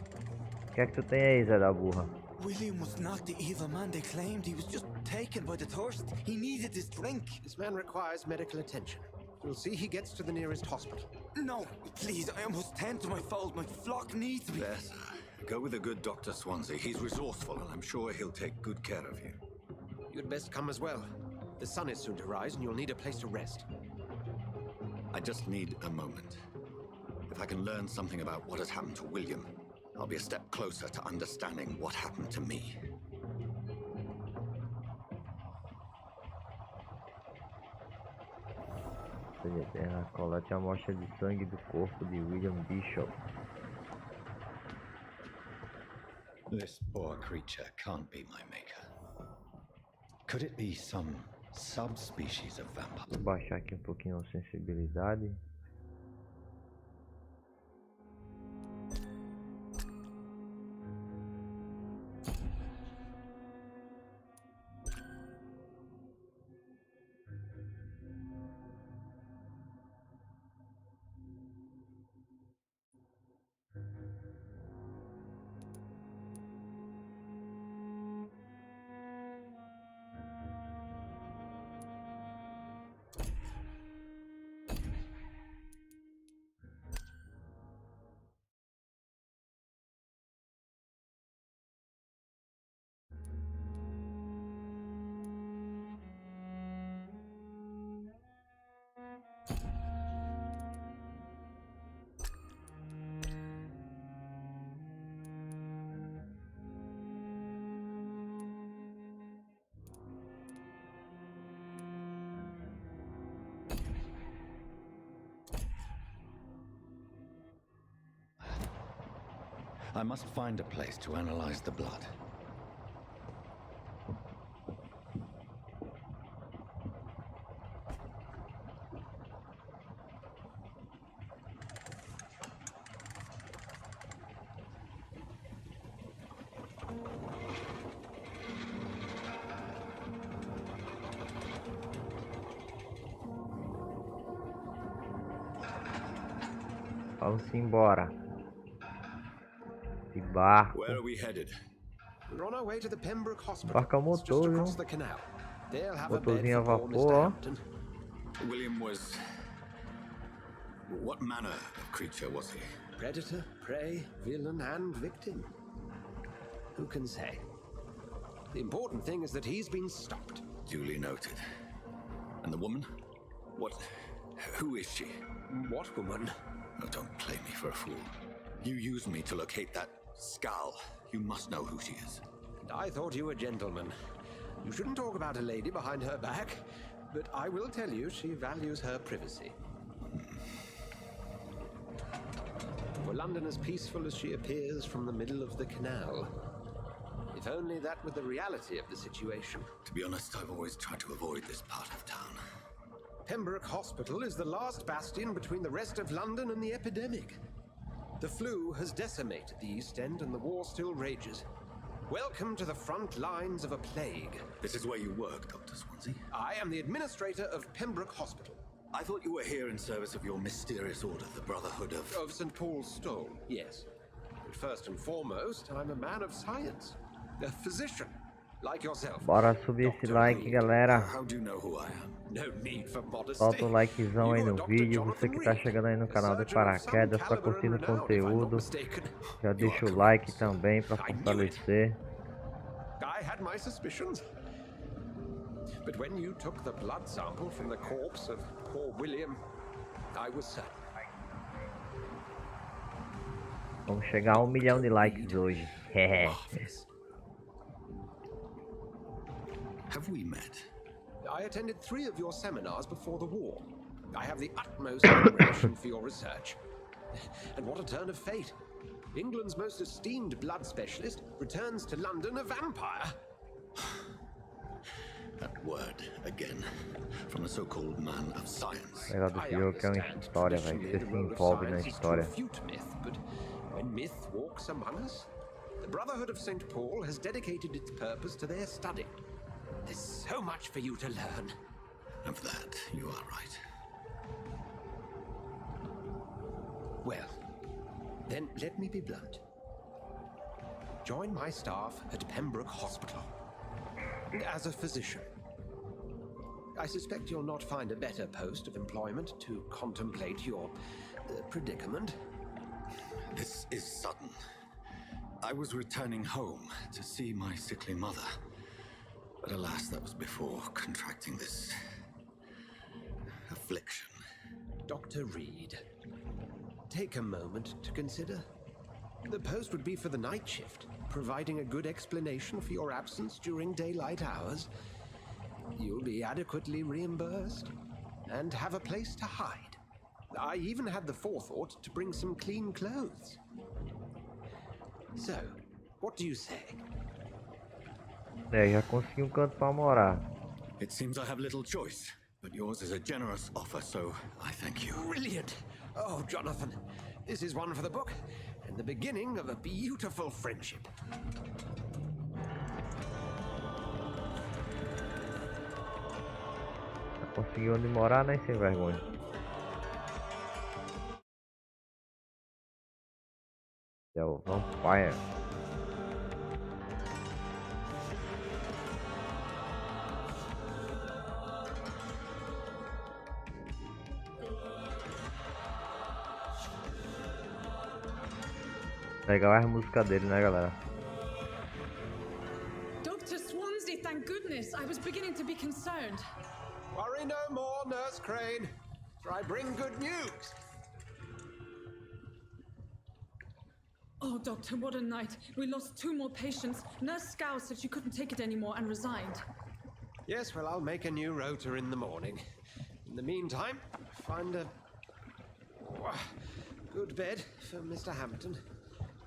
O que é que tu tem aí, Zé da burra? William was not the evil man they claimed. He was just taken by the thirst. He needed this drink. This man requires medical attention. We'll see he gets to the nearest hospital. No, please, I must tend to my fold. My flock needs me. There, sir. Go with the good Dr. Swansea. He's resourceful, and I'm sure he'll take good care of you. You'd best come as well. The sun is soon to rise, and you'll need a place to rest. I just need a moment. If I can learn something about what has happened to William, I'll be a step closer to understanding what happened to me. Na colete a amostra de sangue do corpo de William Bishop. This poor creature can't be my maker. Could it be some subspecies of vampire? Vou baixar aqui um pouquinho a sensibilidade. I must find a place to analyze the blood. Vamos embora. De barco. Where are we headed? We're on our way to the Pembroke Hospital. Barco a It's just motor, across viu? the canal. They'll have a bed Motorzinho a for poor vapor, Mr. ó. Hampton. William was... What manner of creature was he? Predator, prey, villain, and victim. Who can say? The important thing is that he's been stopped. Duly noted. And the woman? What... Who is she? What woman? Oh, don't play me for a fool. You used me to locate that skull. You must know who she is. And I thought you a gentleman. You shouldn't talk about a lady behind her back, but I will tell you she values her privacy. Were London as peaceful as she appears from the middle of the canal? If only that were the reality of the situation. To be honest, I've always tried to avoid this part of town. Pembroke Hospital is the last bastion between the rest of London and the epidemic. The flu has decimated the East End and the war still rages. Welcome to the front lines of a plague. This is where you work, Dr. Swansea? I am the administrator of Pembroke Hospital. I thought you were here in service of your mysterious order, the Brotherhood of... Of St. Paul's Stole, yes. But first and foremost, I'm a man of science. A physician, like yourself. Bora subir esse like, galera. How do you know who I am? No need for modesty. Solta um likezão aí no vídeo. Você que tá chegando aí no canal do Paraquedas, tá curtindo o conteúdo, já deixa o like também para fortalecer. I had my suspicions. But when you took the blood sample from the corpse of poor William, I was certain. Vamos chegar a 1 milhão de likes hoje. Have we met? I attended 3 of your seminars before the war. I have the utmost admiration for your research. And what a turn of fate. England's most esteemed blood specialist returns to London a vampire. That word again, from a so-called man of science. Legal desse jogo que é uma história, velho. Você se envolve na história. But when myth walks among us, the Brotherhood of St. Paul has dedicated its purpose to their study. There's so much for you to learn. Of that, you are right. Well, then let me be blunt. Join my staff at Pembroke Hospital. As a physician. I suspect you'll not find a better post of employment to contemplate your predicament. This is sudden. I was returning home to see my sickly mother. But alas, that was before contracting this affliction. Dr. Reid, take a moment to consider. The post would be for the night shift, providing a good explanation for your absence during daylight hours. You'll be adequately reimbursed and have a place to hide. I even had the forethought to bring some clean clothes. So, what do you say? Já consegui canto para morar. It seems I have little choice, but yours is a generous offer, so I thank you. Brilliant! Oh, Jonathan, this is one for the book, and the beginning of a beautiful friendship. Já conseguiu onde morar, né, sem vergonha. É o Vampyr. Legal a música dele, né, galera? Dr. Swansea, thank goodness. I was beginning to be concerned. Worry no more, Nurse Crane, for I bring good news. Oh, Doctor, what a night. We lost 2 more patients. Nurse Scow said she couldn't take it anymore and resigned. Yes, well, I'll make a new rota in the morning. In the meantime, find a good bed for Mr. Hampton.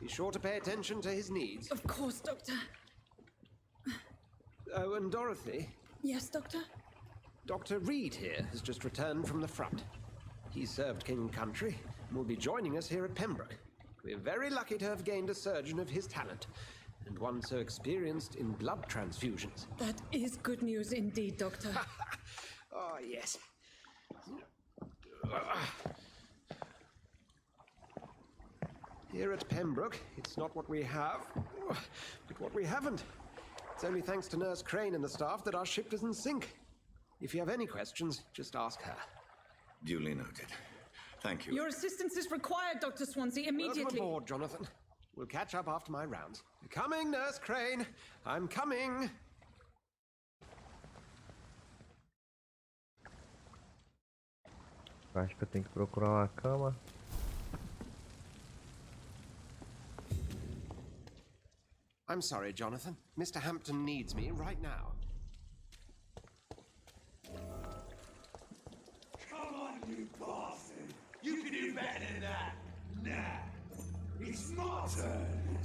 Be sure to pay attention to his needs. Of course, Doctor. Oh, and Dorothy? Yes, Doctor? Dr. Reid here has just returned from the front. He served King and Country and will be joining us here at Pembroke. We're very lucky to have gained a surgeon of his talent, and one so experienced in blood transfusions. That is good news indeed, Doctor. Oh, yes. Here at Pembroke, it's not what we have, but what we haven't. It's only thanks to Nurse Crane and the staff that our ship doesn't sink. If you have any questions, just ask her. Duly noted. Thank you. Your assistance is required, Dr. Swansea, immediately. Welcome aboard, Jonathan. We'll catch up after my rounds. Coming, Nurse Crane. I'm coming. Acho que eu tenho que procurar uma cama. I'm sorry, Jonathan. Mr. Hampton needs me right now. better than that. Nah. It's my turn.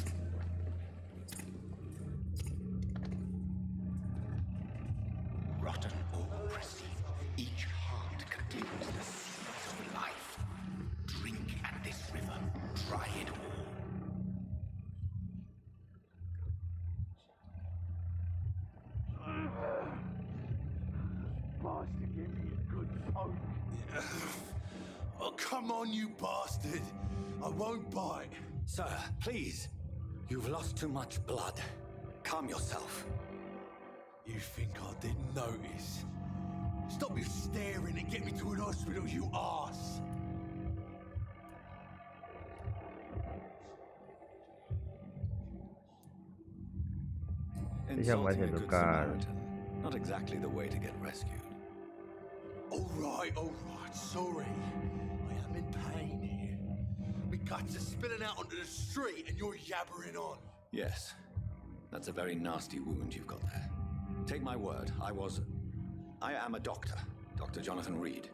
Rotten or pristine, each heart contains the seeds of life. Drink at this river, try it all. Bastard, give me a good poke. Oh, come on, you bastard. I won't bite. Sir, please. You've lost too much blood. Calm yourself. You think I didn't notice? Stop your staring and get me to an hospital, you arse! Insulting a good Samaritan. Not exactly the way to get rescued. All right, sorry. I am in pain here. My guts are spilling out onto the street and you're yabbering on. Yes. That's a very nasty wound you've got there. Take my word, I am a doctor. Dr. Jonathan Reid.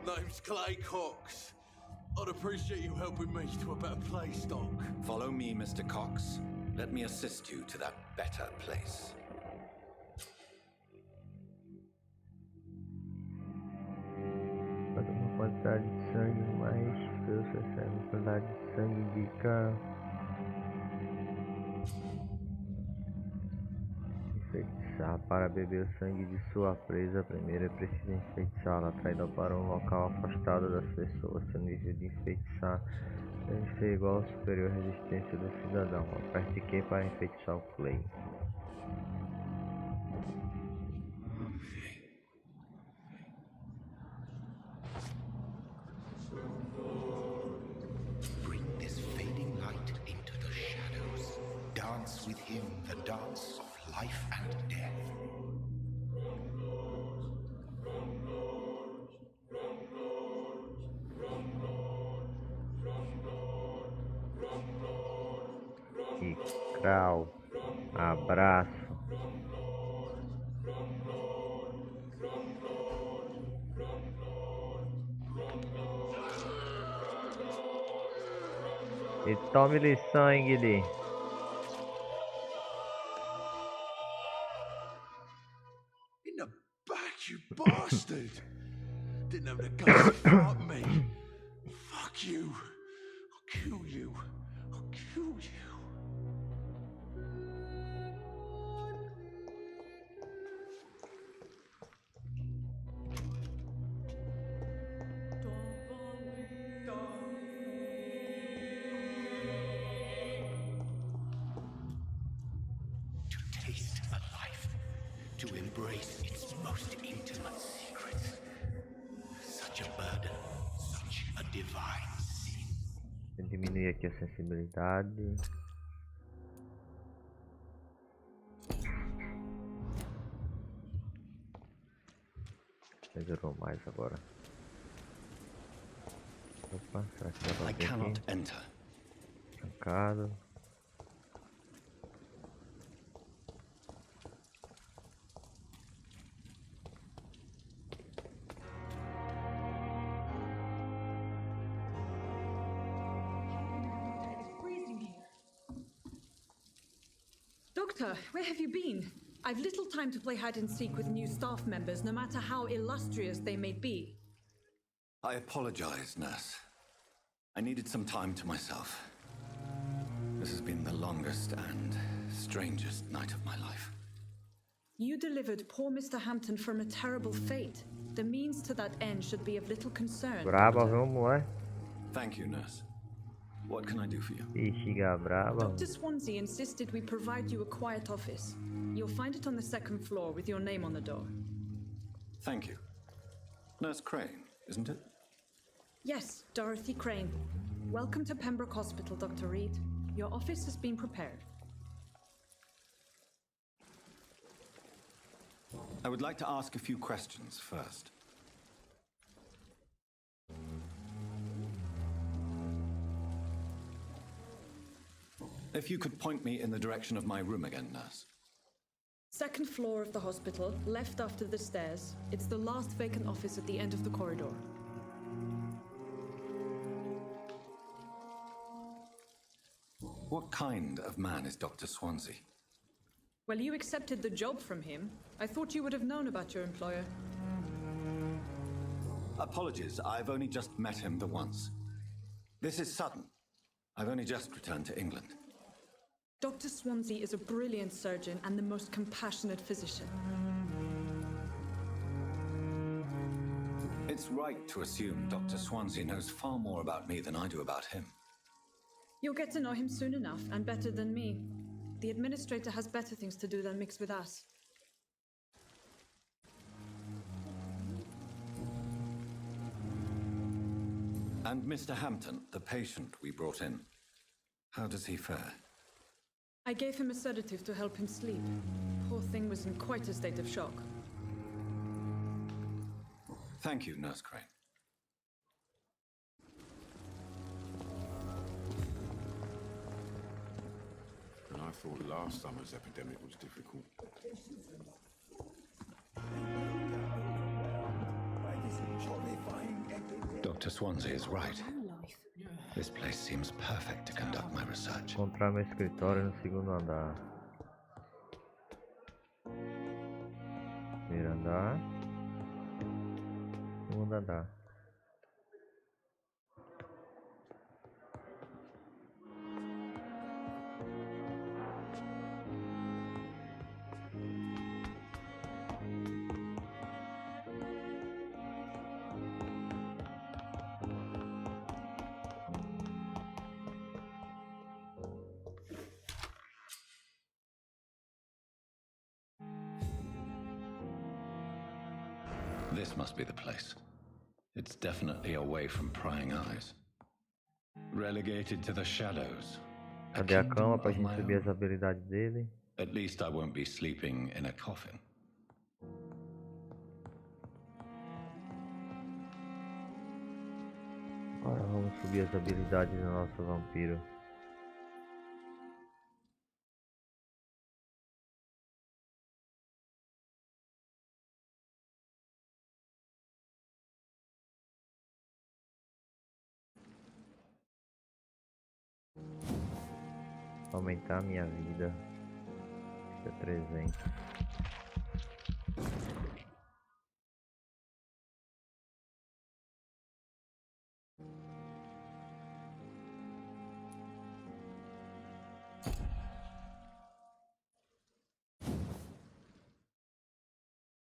Name's Clay Cox. I'd appreciate you helping me to a better place, Doc. Follow me, Mr. Cox. Let me assist you to that better place. Quanto uma quantidade de sangue, mais Deus recebe uma quantidade de sangue indica enfeitiçar. Para beber o sangue de sua presa, primeiro é preciso enfeitiçá-la, atraindo para um local afastado das pessoas. Seu nível de enfeitiçar deve ser igual ao superior à resistência do cidadão. Aperte Q para enfeitiçar o Clay. Bring this fading light into the shadows. Dance with him the dance of life and death. E crau, abraço. E tome-lhe sangue-lhe. In the back, you bastard! Didn't have the guts to fight me. Fuck you. I'll kill you. I'll kill you. To taste a life, to embrace its most intimate secrets. Such a burden, such a divine sin. Vou diminuir aqui a sensibilidade. Melhorou mais agora. Opa, será que dá pra ver aqui? Trancado. Doctor, where have you been? I've little time to play hide and seek with new staff members, no matter how illustrious they may be. I apologize, nurse. I needed some time to myself. This has been the longest and strangest night of my life. You delivered poor Mr. Hampton from a terrible fate. The means to that end should be of little concern. Braba, vamos, Thank you, nurse. What can I do for you? Ixi, braba. Dr. Swansea insisted we provide you a quiet office. You'll find it on the second floor with your name on the door. Thank you. Nurse Crane, isn't it? Yes, Dorothy Crane. Welcome to Pembroke Hospital, Dr. Reid. Your office has been prepared. I would like to ask a few questions first. If you could point me in the direction of my room again, nurse. Second floor of the hospital, left after the stairs. It's the last vacant office at the end of the corridor. What kind of man is Dr. Swansea? Well, you accepted the job from him. I thought you would have known about your employer. Apologies, I've only just met him the once. This is Sutton. I've only just returned to England. Dr. Swansea is a brilliant surgeon and the most compassionate physician. It's right to assume Dr. Swansea knows far more about me than I do about him. You'll get to know him soon enough, and better than me. The administrator has better things to do than mix with us. And Mr. Hampton, the patient we brought in, how does he fare? I gave him a sedative to help him sleep. Poor thing was in quite a state of shock. Thank you, Nurse Crane. And I thought last summer's epidemic was difficult. Dr. Swansea is right. This place seems perfect to conduct my research. Encontrar meu escritório no segundo andar. Primeiro andar. Segundo andar. This must be the place. It's definitely away from prying eyes. Relegated to the shadows. Cadê a cama pra gente subir as habilidades dele? At least I won't be sleeping in a coffin. Agora vamos subir as habilidades do nosso vampiro. Aumentar a minha vida. Isso é 300.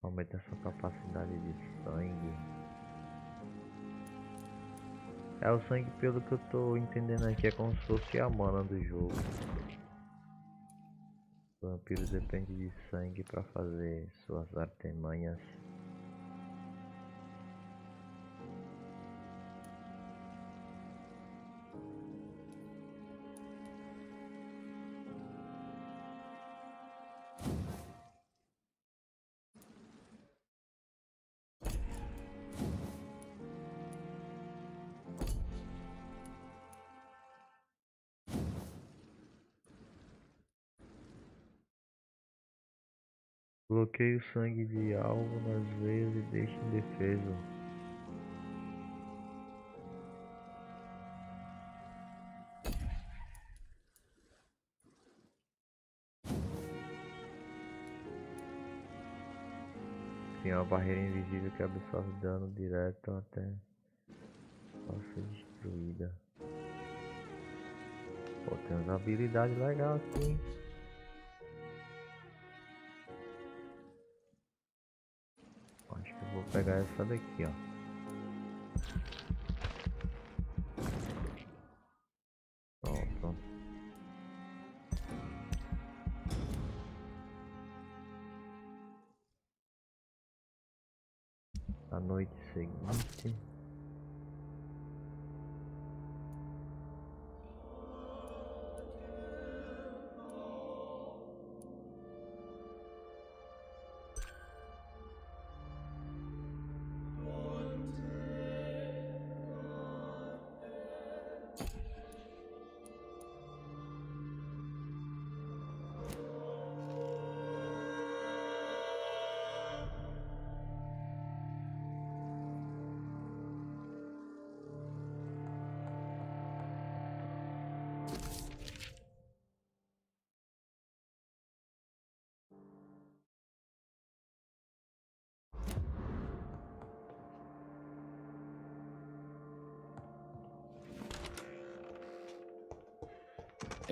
Aumenta a sua capacidade de sangue. É o sangue, pelo que eu tô entendendo aqui, é como se fosse a mana do jogo. O vampiro depende de sangue para fazer suas artimanhas. Bloqueie o sangue de alvo nas veias e deixe indefeso. Cria uma barreira invisível que absorve dano direto até ser destruída. Pô, tem umas habilidades legais aqui. Acho que eu vou pegar essa daqui, ó. Pronto. A noite seguinte.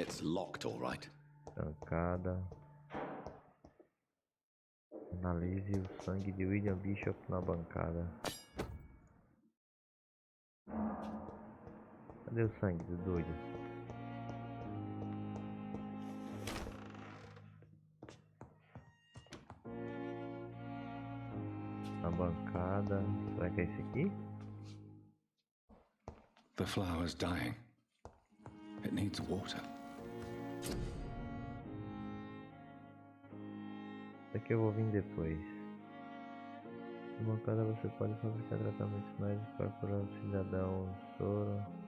It's locked, all right. Trancada. Analise o sangue de William Bishop na bancada. Cadê o sangue do doido? Na bancada. Será que é esse aqui? The flower's dying. It needs water. Isso aqui eu vou vir depois. Na bancada você pode fabricar tratamentos médicos para curar o cidadão, soro.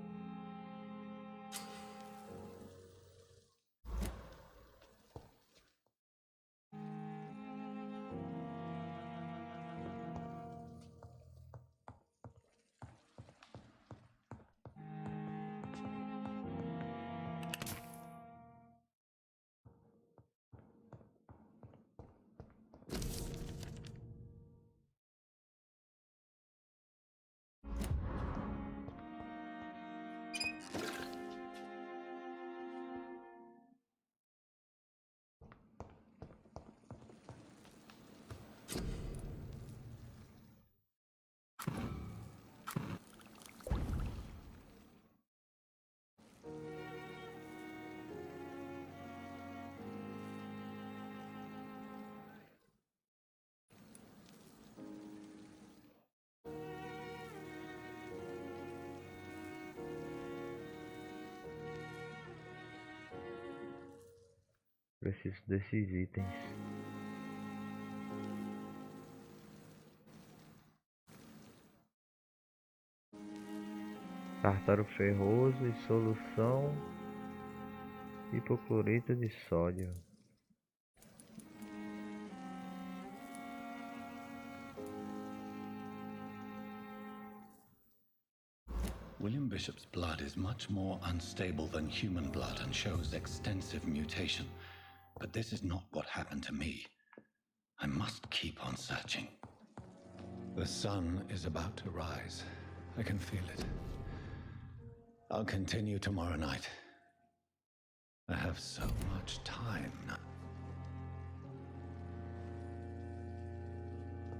Preciso desses itens. Tártaro ferroso e solução hipoclorito de sódio. William Bishop's blood is much more unstable than human blood and shows extensive mutation. But this is not what happened to me. I must keep on searching. The sun is about to rise. I can feel it. I'll continue tomorrow night. I have so much time now.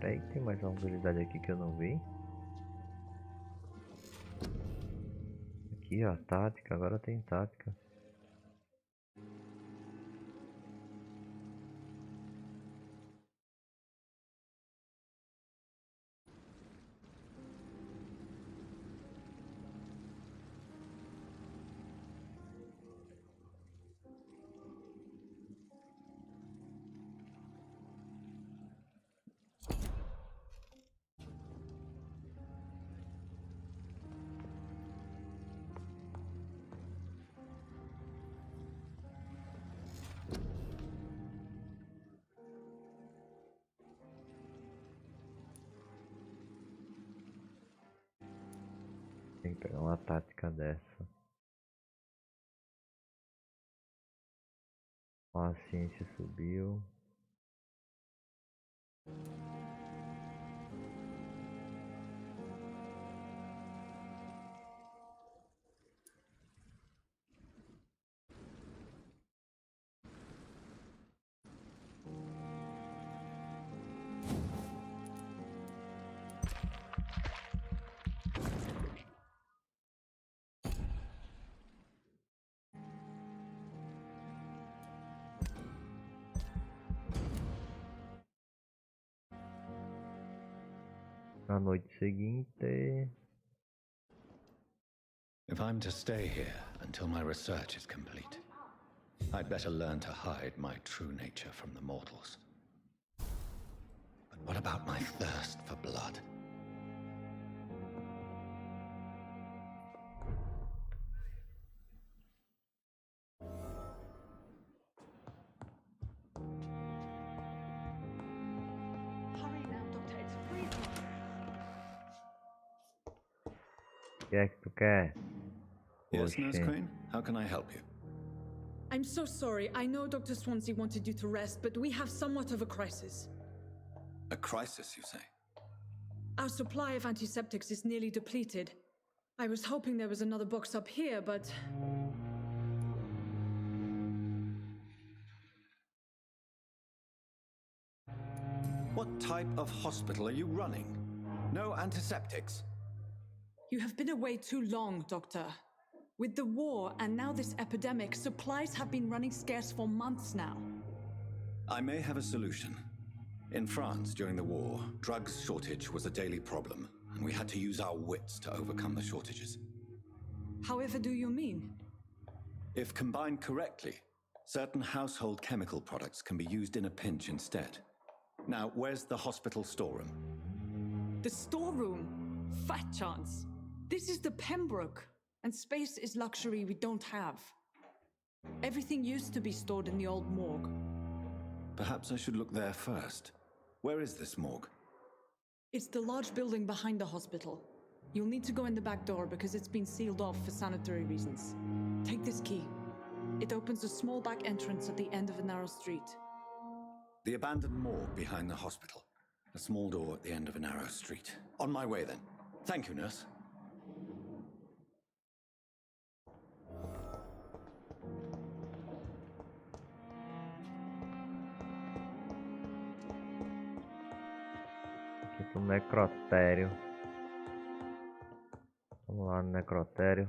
Peraí, tem mais uma habilidade aqui que eu não vi. Aqui ó, tática, agora tem tática. Tem que pegar uma tática dessa. Ó, a ciência subiu. Na noite seguinte. If I'm to stay here until my research is complete, I'd better learn to hide my true nature from the mortals. But what about my thirst for blood? O que é que tu quer? Yes, Nurse Crane? How can I help you? I'm so sorry. I know Dr. Swansea wanted you to rest, but we have somewhat of a crisis. A crisis, you say? Our supply of antiseptics is nearly depleted. I was hoping there was another box up here, but... What type of hospital are you running? No antiseptics? You have been away too long, Doctor. With the war and now this epidemic, supplies have been running scarce for months now. I may have a solution. In France, during the war, drugs shortage was a daily problem, and we had to use our wits to overcome the shortages. However do you mean? If combined correctly, certain household chemical products can be used in a pinch instead. Now, where's the hospital storeroom? The storeroom? Fat chance. This is the Pembroke, and space is luxury we don't have. Everything used to be stored in the old morgue. Perhaps I should look there first. Where is this morgue? It's the large building behind the hospital. You'll need to go in the back door because it's been sealed off for sanitary reasons. Take this key. It opens a small back entrance at the end of a narrow street. The abandoned morgue behind the hospital. A small door at the end of a narrow street. On my way then. Thank you, nurse. Aqui pro necrotério. Vamos lá no necrotério.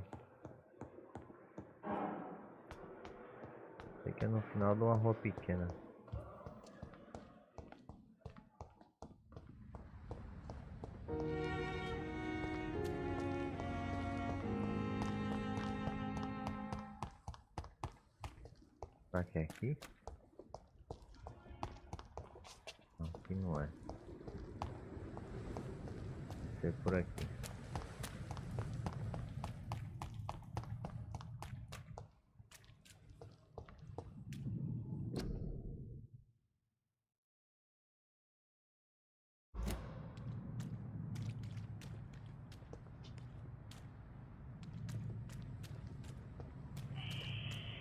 Isso aqui é no final de uma rua pequena. Será que é aqui? Não, aqui não é. Deve ser por aqui.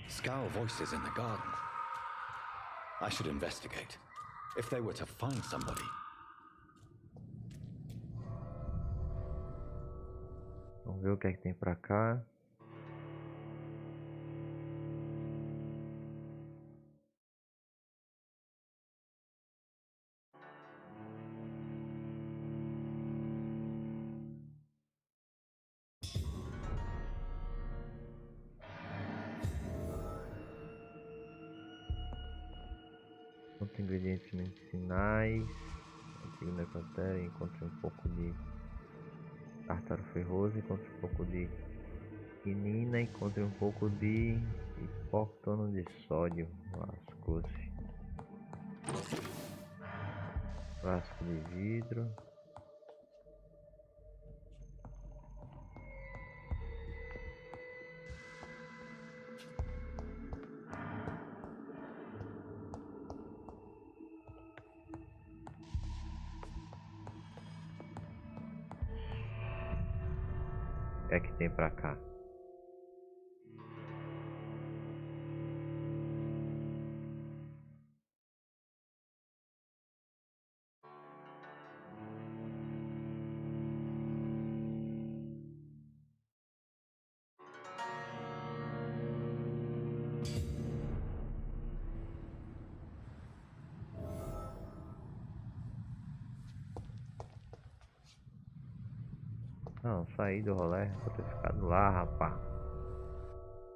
Scowl voices in the garden. I should investigate. If they were to find somebody. Vamos ver o que é que tem pra cá. Ingredientes medicinais. Antigo necrotério. Encontre um pouco de tártaro ferroso. Encontre um pouco de quinina. Encontre um pouco de hipoctono de sódio. Lascou-se. Frasco de vidro. O que é que tem pra cá? Não, saí do rolê, vou ter ficado lá, rapá.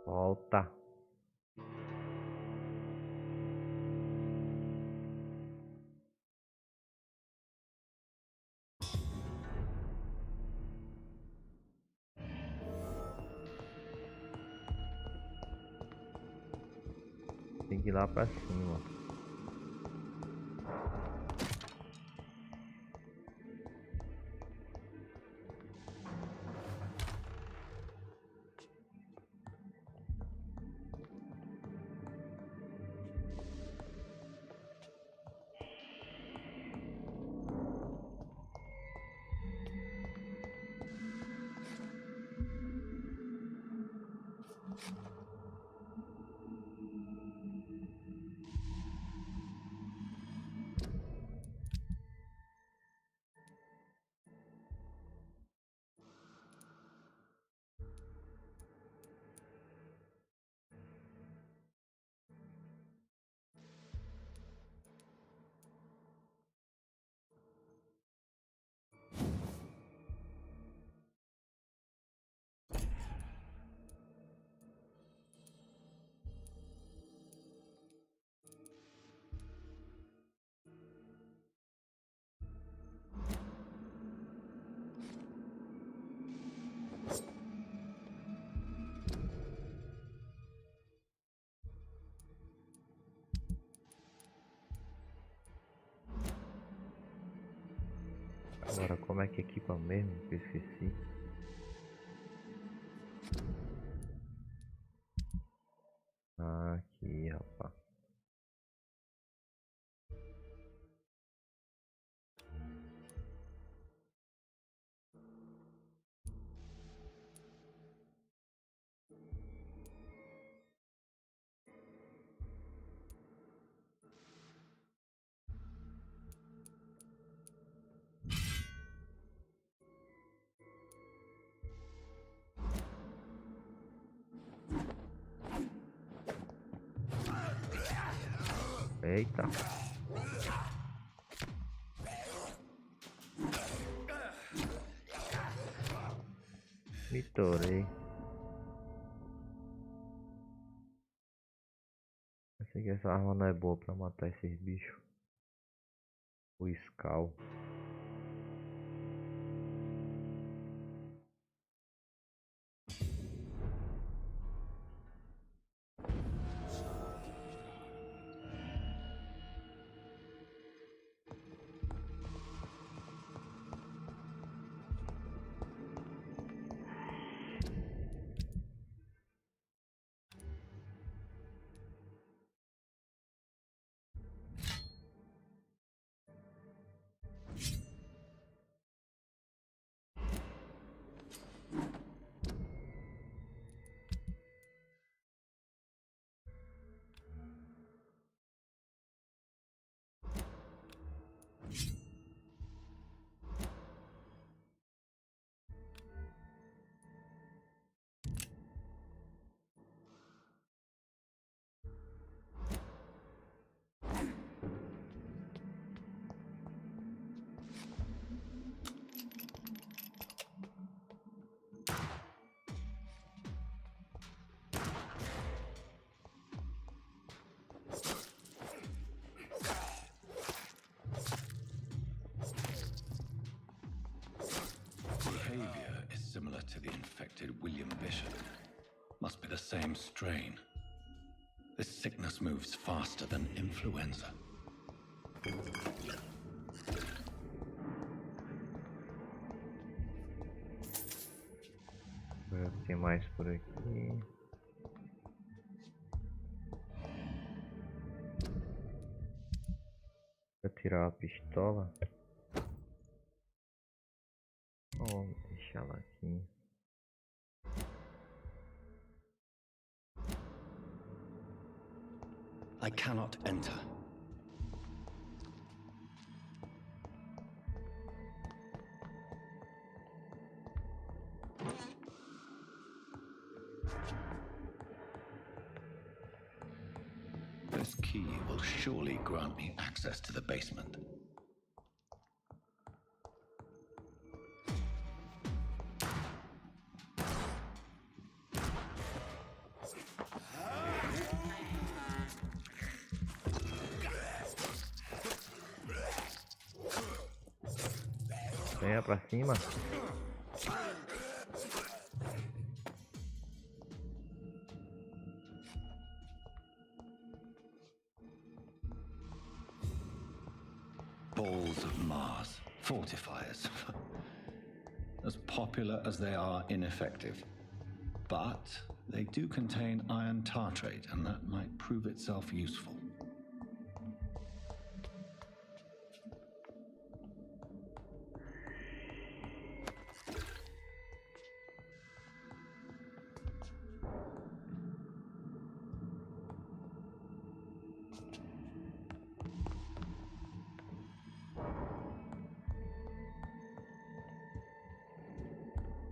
Volta. Tem que ir lá pra cima. Agora como é que equipa mesmo? Que eu esqueci. Aqui, rapaz. Eita. Me torei. Eu sei que essa arma não é boa pra matar esses bichos. O Skull. Behavior is similar to the infected William Bishop. Must be the same strain. This sickness moves faster than influenza. Tem mais por aqui. Vou tirar a pistola. Vamos deixar ela aqui. I cannot enter. This key will surely grant me access to the basement. Venha pra cima. Balls of Mars, fortifiers. As popular as they are ineffective. But they do contain iron tartrate, and that might prove itself useful.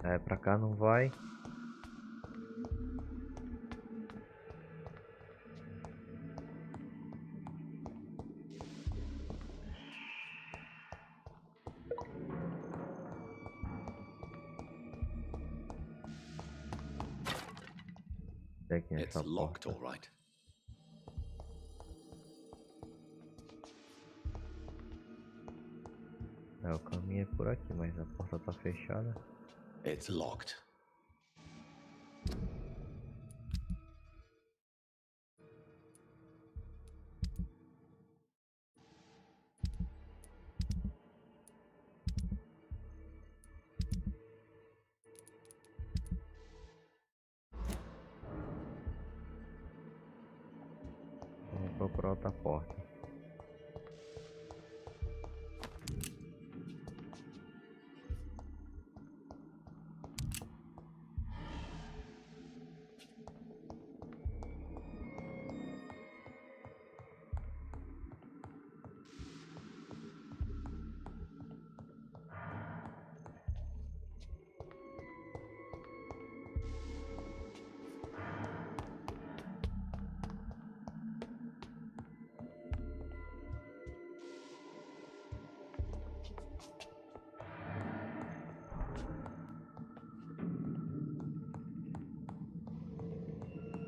É, pra cá não vai. It's locked, all right. É, o caminho é por aqui, mas a porta tá fechada. It's locked. outra porta.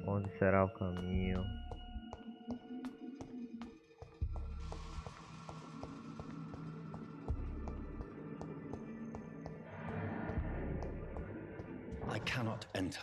Onde será o caminho? I cannot enter.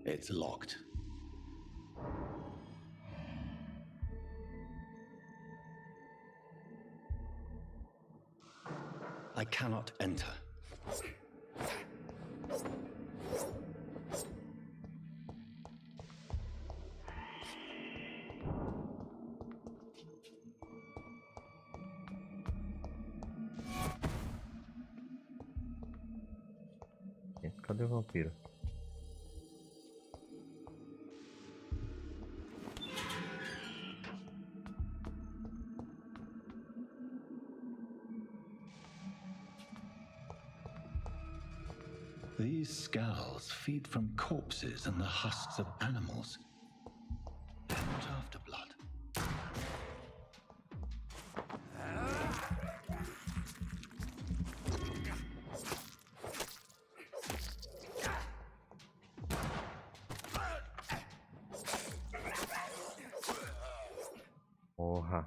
It's locked. I cannot enter. Cadê o vampiro? These skulls feed from corpses and the husks of animals. They're not after blood. Porra.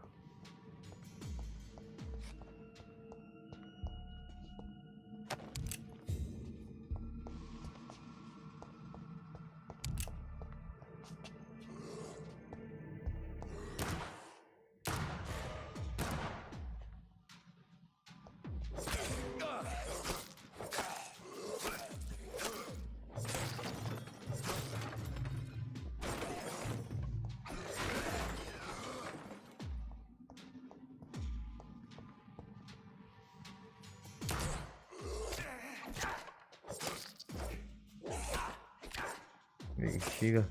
Investiga.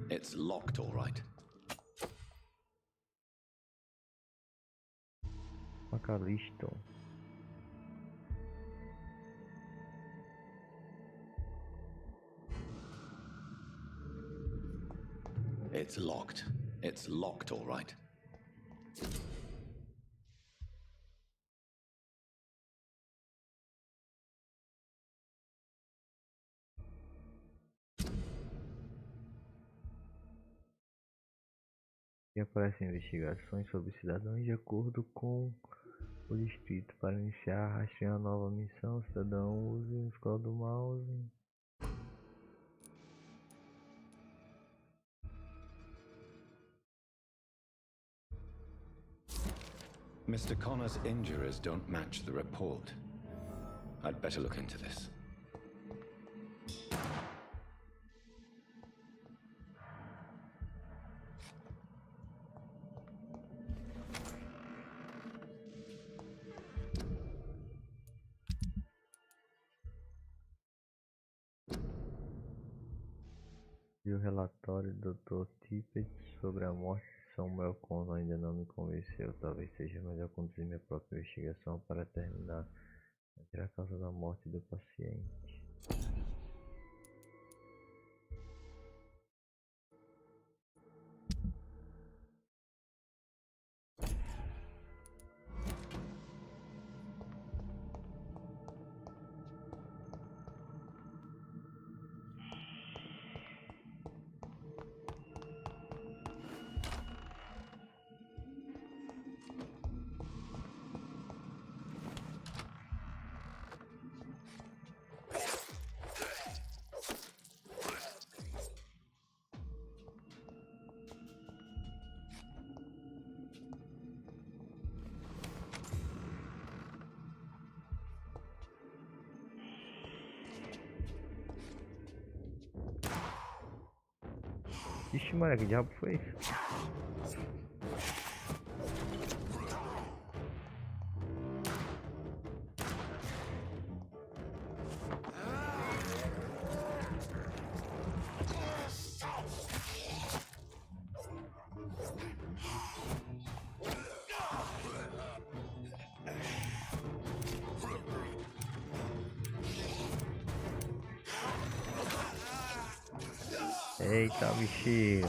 It's locked, all right. Macalisto. It's locked. It's locked, all right. E aparecem investigações sobre cidadãos de acordo com o distrito. Para iniciar, rastrear a nova missão, o cidadão use o scroll do mouse. Mr. Connor's injuries don't match the report. I'd better look into this. E o relatório do Dr. Tippett sobre a morte São Melcon ainda não me convenceu. Talvez seja melhor conduzir minha própria investigação para terminar a causa da morte do paciente. Ixi, mano, que diabo foi isso? Eita, bichinho.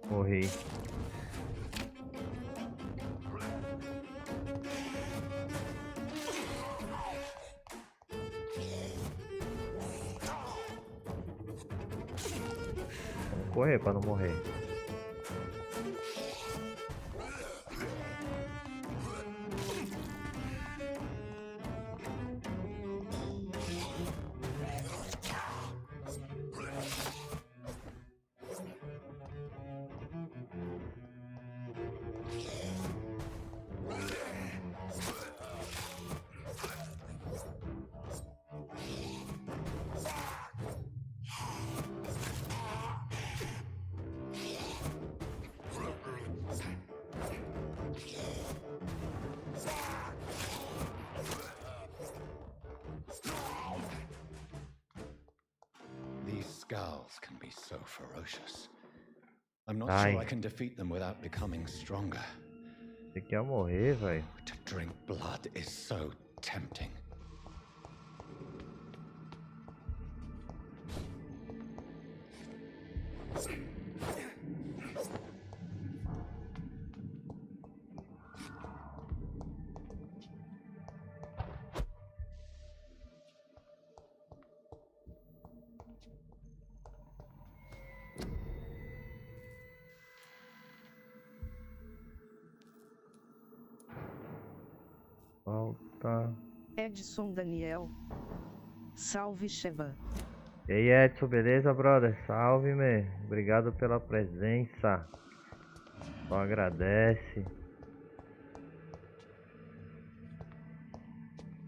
Morri. Vamos correr para não morrer. Skulls can be so ferocious. I'm not sure I can defeat them without becoming stronger. Você quer morrer, velho? To drink blood is so tempting. Falta. Edson Daniel. Salve, Sheba. E aí, Edson, beleza, brother? Salve, man. Obrigado pela presença. Só agradece.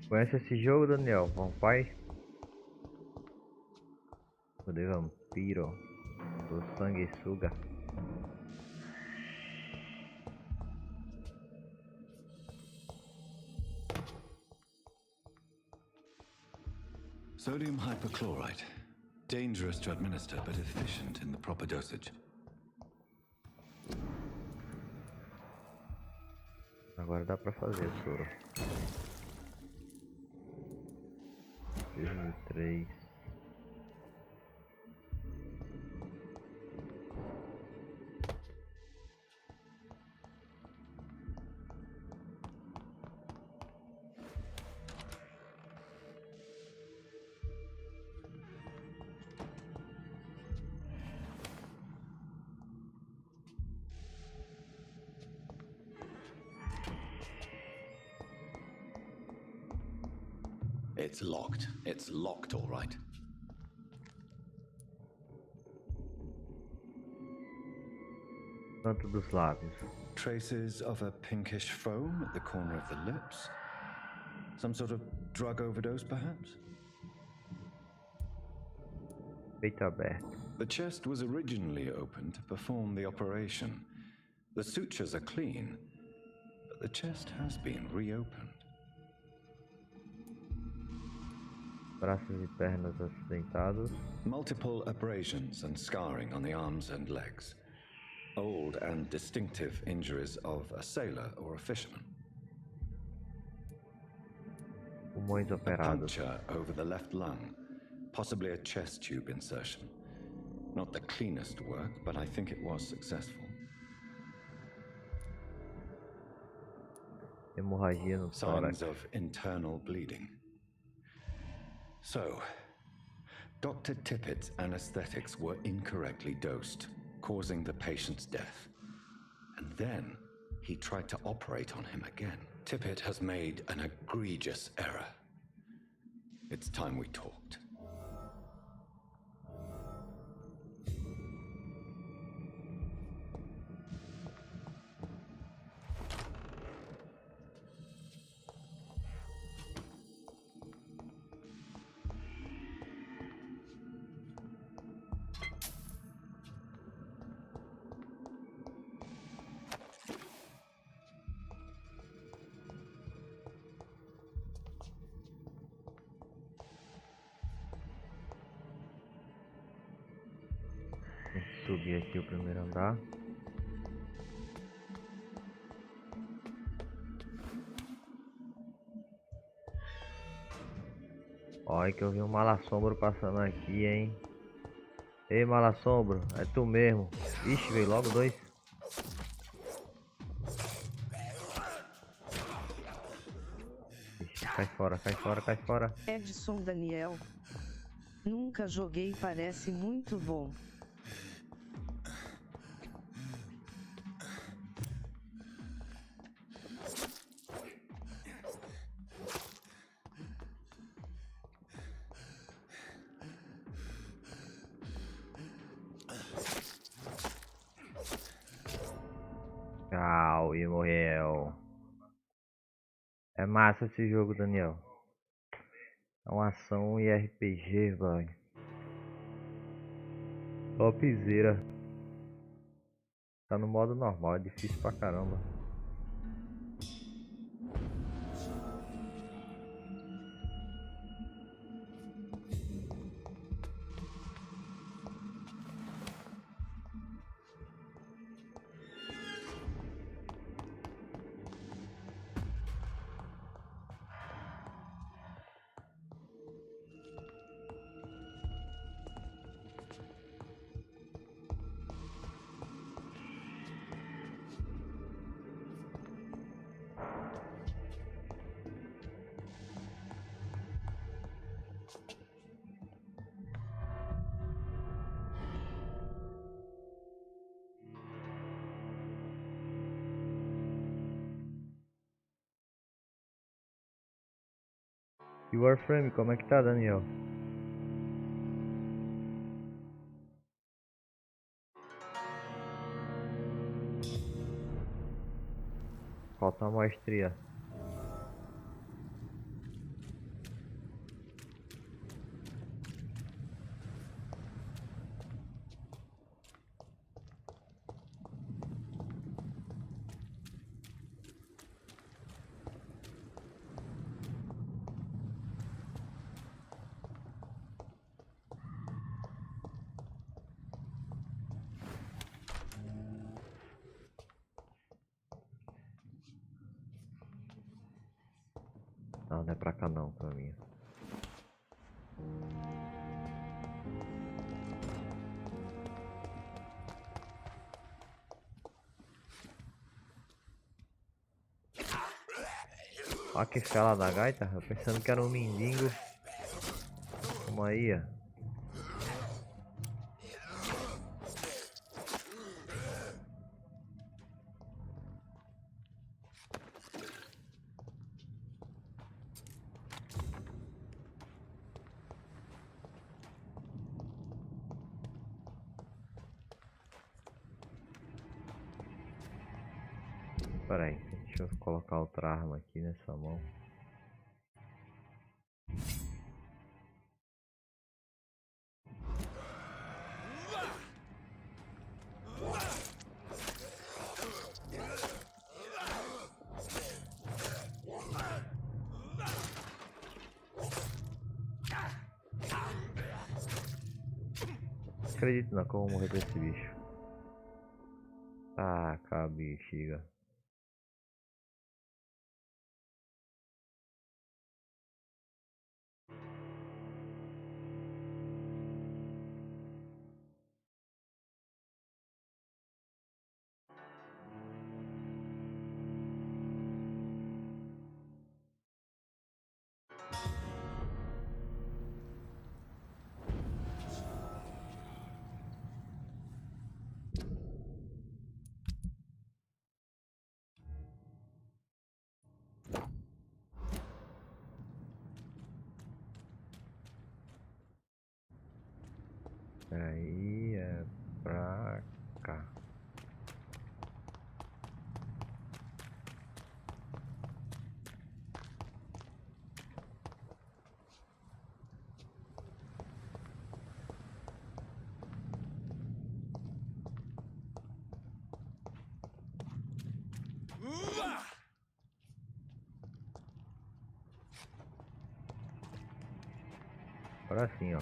Conhece esse jogo, Daniel? Vampyr? De vampiro. Do sanguessuga. Sodium hypochlorite. Dangerous to administer, but efficient in the proper dosage. Agora dá pra fazer, soro. 3. It's locked. It's locked, all right. Canto dos lábios. Traces of a pinkish foam at the corner of the lips. Some sort of drug overdose, perhaps? Peito aberto. The chest was originally opened to perform the operation. The sutures are clean, but the chest has been reopened. Braços e pernas acidentados. Multiple abrasions and scarring on the arms and legs. Old and distinctive injuries of a sailor or a fisherman. Pulmões A operados. puncture over the left lung, possibly a chest tube insertion. Not the cleanest work, but I think it was successful. Hemorragia no Signs tórax. of internal bleeding. So, Dr. Tippett's anesthetics were incorrectly dosed, causing the patient's death. And then he tried to operate on him again. Tippett has made an egregious error. It's time we talked. Tem que subir aqui o primeiro andar. Olha que eu vi um malassombro passando aqui, hein? Ei, malassombro, é tu mesmo. Ixi, veio logo dois. Ixi, cai fora, cai fora, cai fora. Edson Daniel. Nunca joguei, parece muito bom. Tchau, e morreu. É massa esse jogo, Daniel. É uma ação e RPG, velho. Topzera. Tá no modo normal, é difícil pra caramba. E o Warframe, como é que tá, Daniel? Falta a maestria. Não, não é pra cá não, pra mim. Olha que fela da gaita, eu pensando que era um mendigo. Como aí, ó. Pera aí, deixa eu colocar outra arma aqui nessa mão. acredito não que eu vou morrer desse bicho. Taca, bexiga. Aí é pra cá. Agora sim, ó.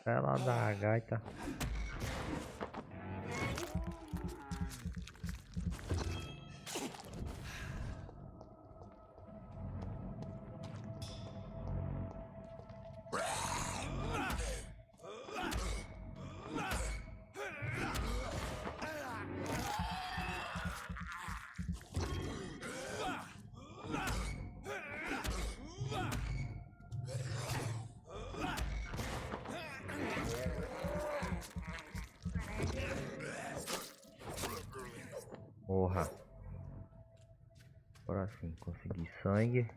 Ela dá a gaita. Porra. Agora sim, consegui sangue.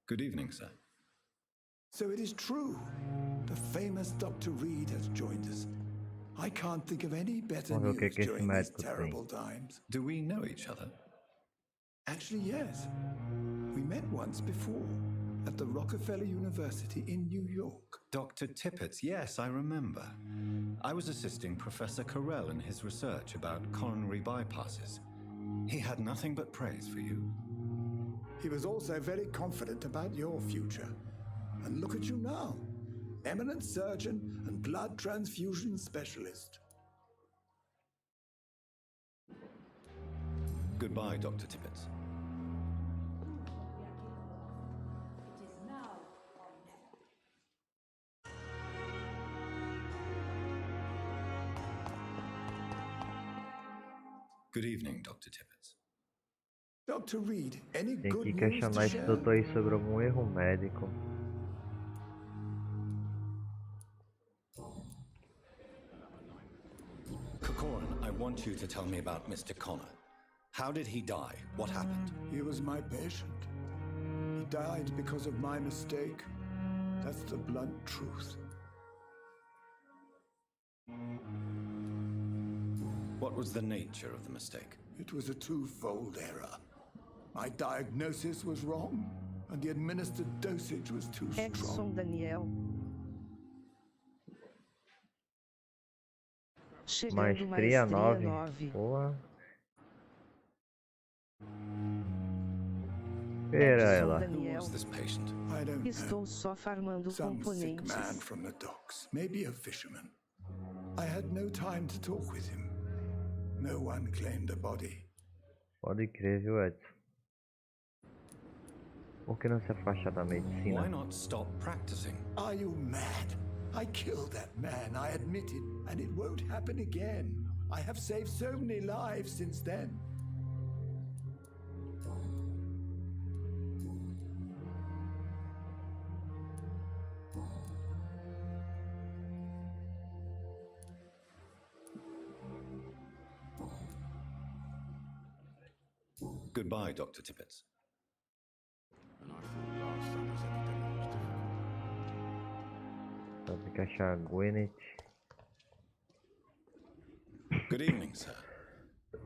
Good evening, sir. So it is true. The famous Dr. Reid has joined us. I can't think of any better Vamos ver o que news que esse during these médico terrible tem. times. Do we know each other? Actually, yes. We met once before at the Rockefeller University in New York. Dr. Tippett, yes, I remember. I was assisting Professor Carell in his research about coronary bypasses. He had nothing but praise for you. He was also very confident about your future. And look at you now. Eminent surgeon and blood transfusion specialist. Goodbye, Dr. Tippett. Good evening, Dr. Tippett. Dr. Reid, any Tem good que news questionar to esse share? doutor aí sobre algum erro médico. Corcoran, I want you to tell me about Mr. Connor. How did he die? What happened? He was my patient. He died because of my mistake. That's the blunt truth. What was the nature of the mistake? It was a twofold error. My diagnosis was wrong, and the administered dosage was too Edson strong. Daniel. Chegando Maestria 9. 9. Boa. Pera ela. Daniel. This patient. I don't Estou know. só farmando Some sick man componentes. from the docks, maybe a fisherman. I had no time to talk with him. No one claimed a body. Pode crer, viu, Edson? Por que não se afasta da medicina? Why not stop practicing? Are you mad? I killed that man, I admit it, and it won't happen again. I have saved so many lives since then. Goodbye, Dr. Tippett. And I thought last time this epidemic was different. Só tem que achar a Gwyneth. Good evening, sir.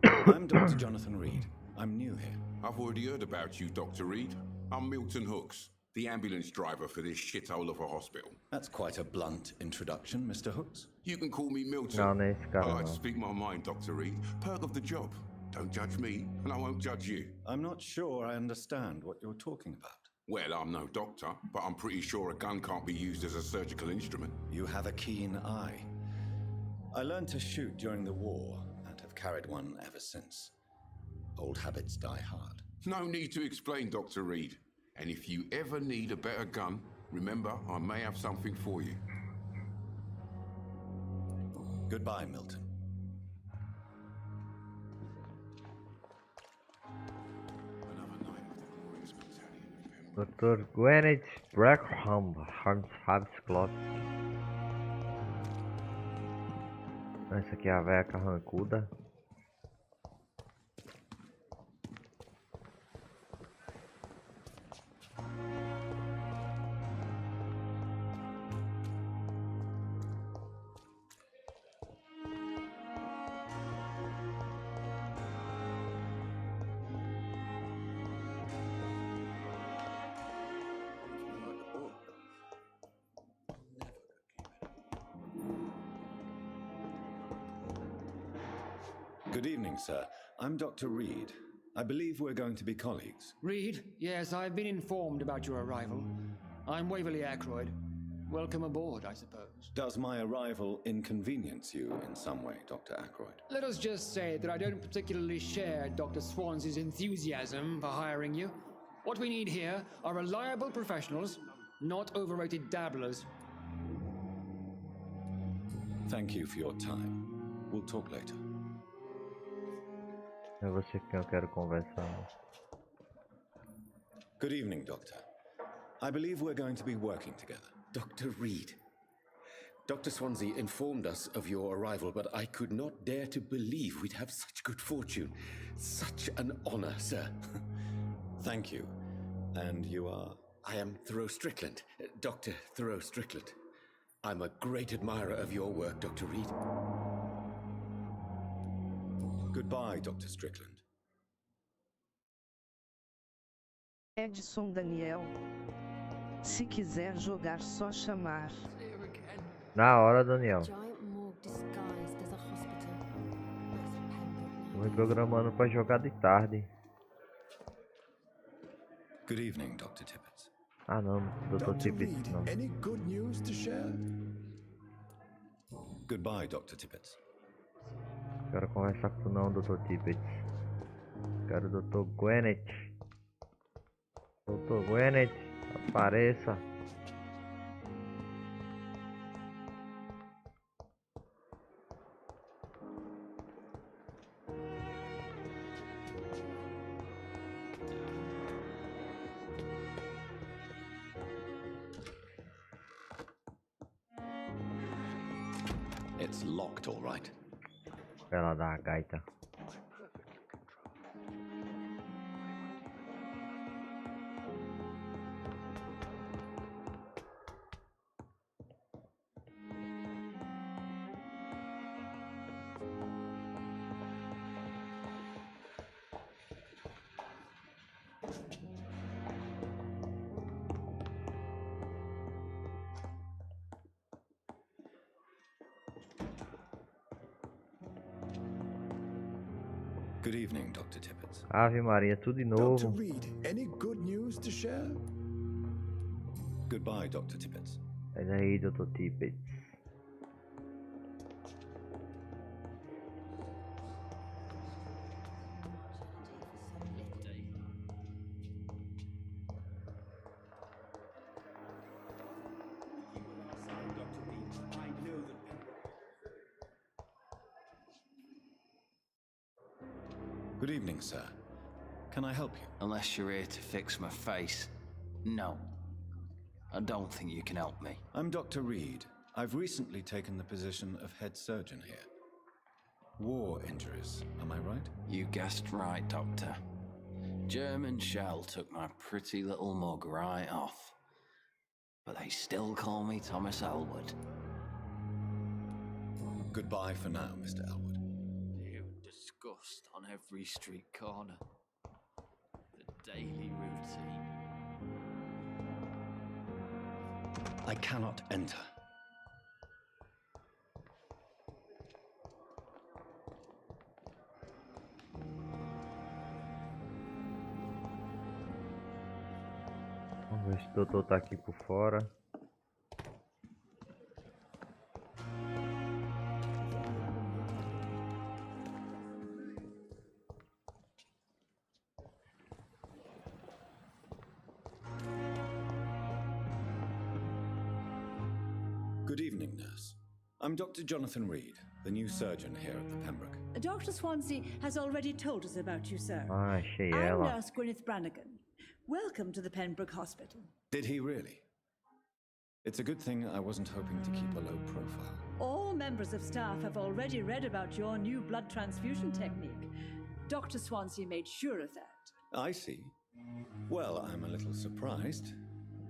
I'm Dr. Jonathan Reid. I'm new here. I've already heard about you, Dr. Reid. I'm Milton Hooks, the ambulance driver for this shithole of a hospital. That's quite a blunt introduction, Mr. Hooks. You can call me Milton. Não, não é esse cara, I like não. to speak my mind, Dr. Reid. Perk of the job. Don't judge me, and I won't judge you. I'm not sure I understand what you're talking about. Well, I'm no doctor, but I'm pretty sure a gun can't be used as a surgical instrument. You have a keen eye. I learned to shoot during the war and have carried one ever since. Old habits die hard. No need to explain, Dr. Reid. And if you ever need a better gun, remember, I may have something for you. Goodbye, Milton. Dr. Gwyneth Brackham Habscloth. Essa aqui é a véia carrancuda. Good evening, sir. I'm Dr. Reid. I believe we're going to be colleagues. Reid? Yes, I've been informed about your arrival. I'm Waverly Ackroyd. Welcome aboard, I suppose. Does my arrival inconvenience you in some way, Dr. Ackroyd? Let us just say that I don't particularly share Dr. Swans's enthusiasm for hiring you. What we need here are reliable professionals, not overrated dabblers. Thank you for your time. We'll talk later. É você que eu quero conversar. Good evening, Doctor. I believe we're going to be working together. Dr. Reid. Dr. Swansea informed us of your arrival, but I could not dare to believe we'd have such good fortune. Such an honor, sir. Thank you. And you are? I am Thoreau Strickland, Dr. Thoreau Strickland. I'm a great admirer of your work, Dr. Reid. Goodbye, Dr. Strickland. Edson Daniel. Se quiser jogar, só chamar. Na hora, Daniel. Giant morgue disguised as a hospital. Tô me programando pra jogar de tarde. Good evening, Dr. Tippett. Ah não, Dr. Tippett não. Any good news to share? Goodbye, Dr. Tippett. Quero conversar com não, Dr. Tippett. Quero o Dr. Gwyneth. Dr. Gwyneth, apareça. It's locked, all right. Ela dá a gaita. Good evening, Dr. Tippett. Ave Maria, tudo de Dr. novo. Reid, any good news to share? Goodbye, Dr. Tippett. Sai daí, Dr. Tippett. Good evening, sir. Can I help you? Unless you're here to fix my face. No. I don't think you can help me. I'm Dr. Reid. I've recently taken the position of head surgeon here. War injuries, am I right? You guessed right, Doctor. German shell took my pretty little mug right off. But they still call me Thomas Elwood. Goodbye for now, Mr. Elwood. Disgust on every street corner. The daily routine. I cannot enter. Vamos ver se o doutor tá aqui por fora. Good evening, nurse. I'm Dr. Jonathan Reid, the new surgeon here at the Pembroke. Dr. Swansea has already told us about you, sir. Ah, achei I'm ela. Nurse Gwyneth Brannigan. Welcome to the Pembroke Hospital. Did he really? It's a good thing I wasn't hoping to keep a low profile. All members of staff have already read about your new blood transfusion technique. Dr. Swansea made sure of that. I see. Well, I'm a little surprised,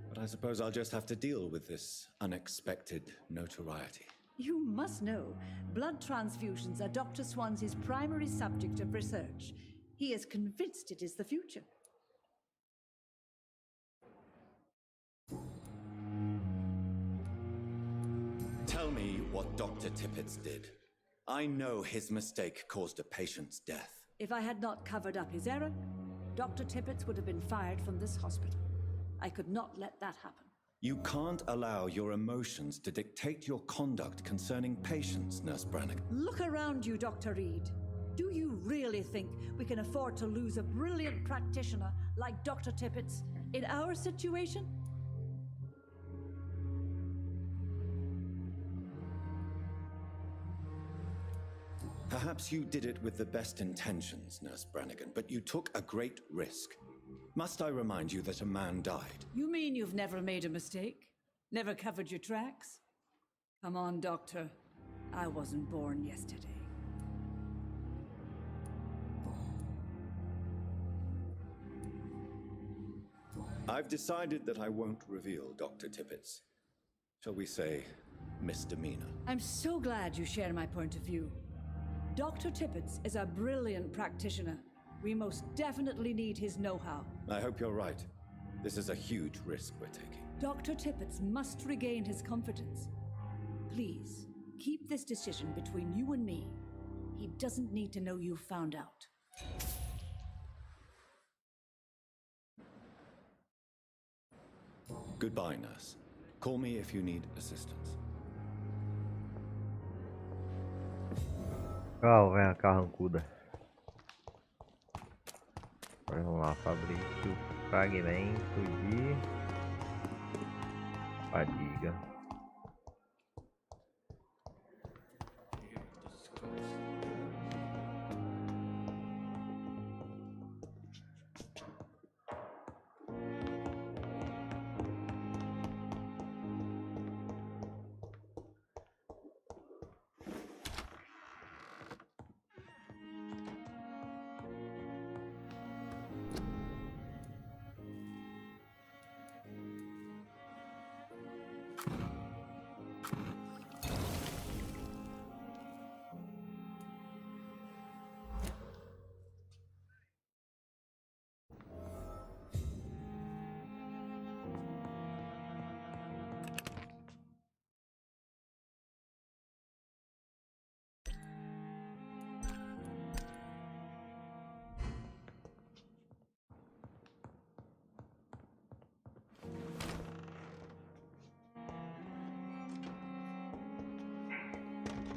but I suppose I'll just have to deal with this unexpected notoriety. You must know, blood transfusions are Dr. Swansea's primary subject of research. He is convinced it is the future. Tell me what Dr. Tippett did. I know his mistake caused a patient's death. If I had not covered up his error, Dr. Tippett would have been fired from this hospital. I could not let that happen. You can't allow your emotions to dictate your conduct concerning patients, Nurse Brannigan. Look around you, Dr. Reid. Do you really think we can afford to lose a brilliant practitioner like Dr. Tippett in our situation? Perhaps you did it with the best intentions, Nurse Brannigan, but you took a great risk. Must I remind you that a man died? You mean you've never made a mistake? Never covered your tracks? Come on, Doctor. I wasn't born yesterday. I've decided that I won't reveal Dr. Tippett's, shall we say, misdemeanor. I'm so glad you share my point of view. Dr. Tippett is a brilliant practitioner. We most definitely need his know-how. I hope you're right. This is a huge risk we're taking. Dr. Tippett must regain his confidence. Please, keep this decision between you and me. He doesn't need to know you found out. Goodbye, nurse. Call me if you need assistance. Vem cá, carrancuda. Agora vamos lá, fabrique o fragmento de fadiga.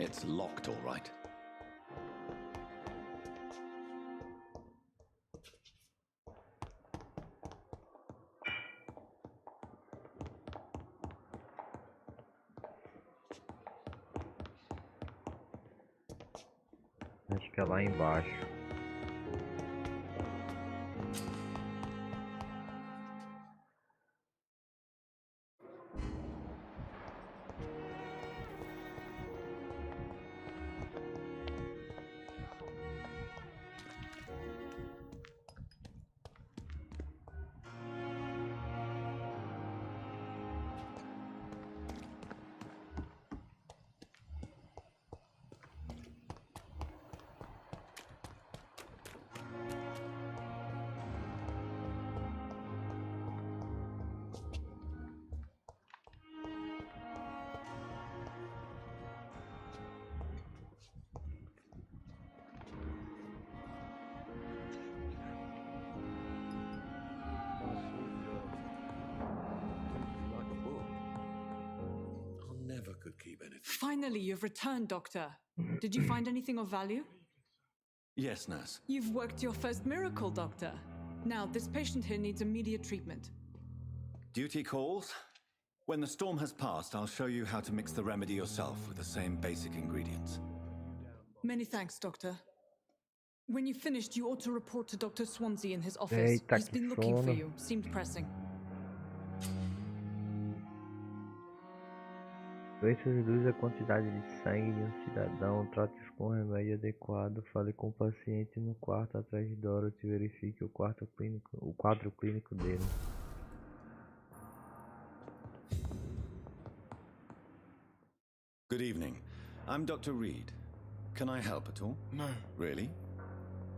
It's locked, all right. Acho que é lá embaixo. Finally, you've returned, Doctor. Did you find anything of value? Yes, nurse. You've worked your first miracle, Doctor. Now, this patient here needs immediate treatment. Duty calls. When the storm has passed, I'll show you how to mix the remedy yourself with the same basic ingredients. Many thanks, Doctor. When you've finished, you ought to report to Dr. Swansea in his office. He's been looking for you. Seemed pressing. Doença reduz a quantidade de sangue de um cidadão. Trate-os com um remédio adequado. Fale com o paciente no quarto atrás de Dorothy e verifique o quadro clínico dele. Good evening. I'm Dr. Reid. Can I help at all? No. Really?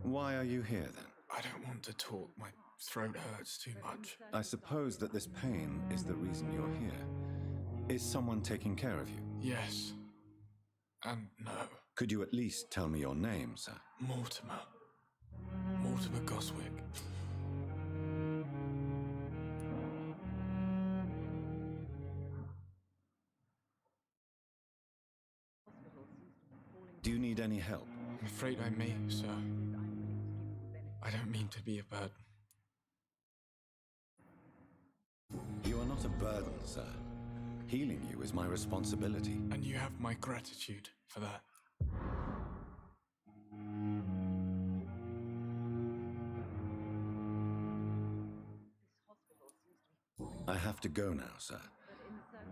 Why are you here then? I don't want to talk. My throat hurts too much. I suppose that this pain is the reason you're here. Is someone taking care of you? Yes. And no. Could you at least tell me your name, sir? Mortimer. Mortimer Goswick. Do you need any help? I'm afraid I may, sir. I don't mean to be a burden. You are not a burden, sir. Healing you is my responsibility. And you have my gratitude for that. I have to go now, sir.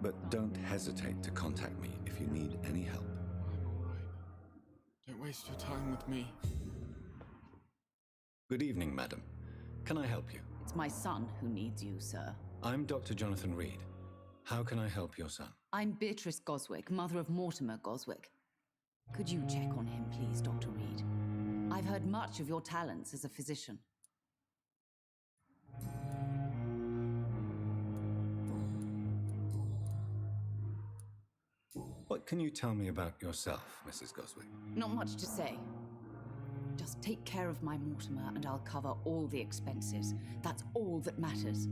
But don't hesitate to contact me if you need any help. I'm all right. Don't waste your time with me. Good evening, madam. Can I help you? It's my son who needs you, sir. I'm Dr. Jonathan Reid. How can I help your son? I'm Beatrice Goswick, mother of Mortimer Goswick. Could you check on him, please, Dr. Reid? I've heard much of your talents as a physician. What can you tell me about yourself, Mrs. Goswick? Not much to say. Just take care of my Mortimer and I'll cover all the expenses. That's all that matters.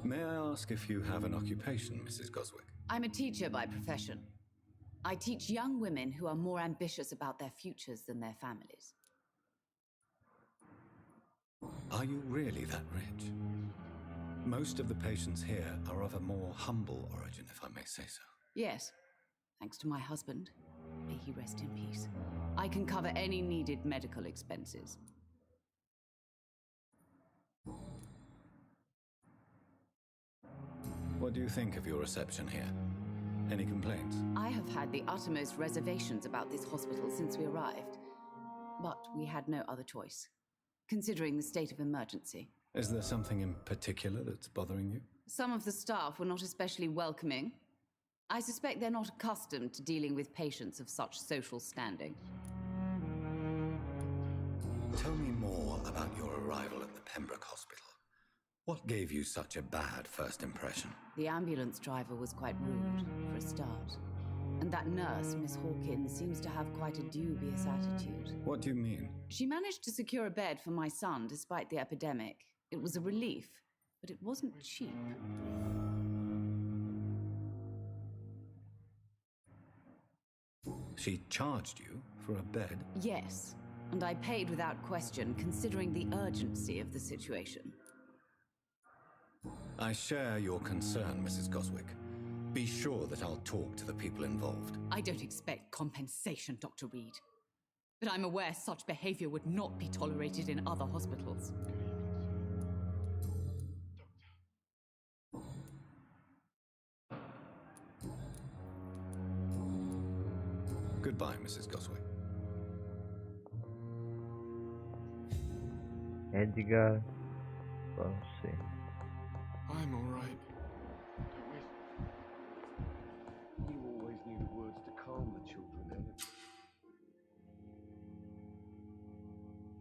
May I ask if you have an occupation, Mrs. Goswick? I'm a teacher by profession. I teach young women who are more ambitious about their futures than their families. Are you really that rich? Most of the patients here are of a more humble origin, if I may say so. Yes, thanks to my husband. May he rest in peace. I can cover any needed medical expenses. What do you think of your reception here? Any complaints? I have had the uttermost reservations about this hospital since we arrived. But we had no other choice, considering the state of emergency. Is there something in particular that's bothering you? Some of the staff were not especially welcoming. I suspect they're not accustomed to dealing with patients of such social standing. Tell me more about your arrival at the Pembroke Hospital. What gave you such a bad first impression? The ambulance driver was quite rude, for a start. And that nurse, Miss Hawkins, seems to have quite a dubious attitude. What do you mean? She managed to secure a bed for my son despite the epidemic. It was a relief, but it wasn't cheap. She charged you for a bed? Yes, and I paid without question, considering the urgency of the situation. I share your concern, Mrs. Goswick. Be sure that I'll talk to the people involved. I don't expect compensation, Dr. Reid. But I'm aware such behavior would not be tolerated in other hospitals. Goodbye, Mrs. Goswick. Edgar, Você. I'm alright. You always needed words to calm the children, Ellen.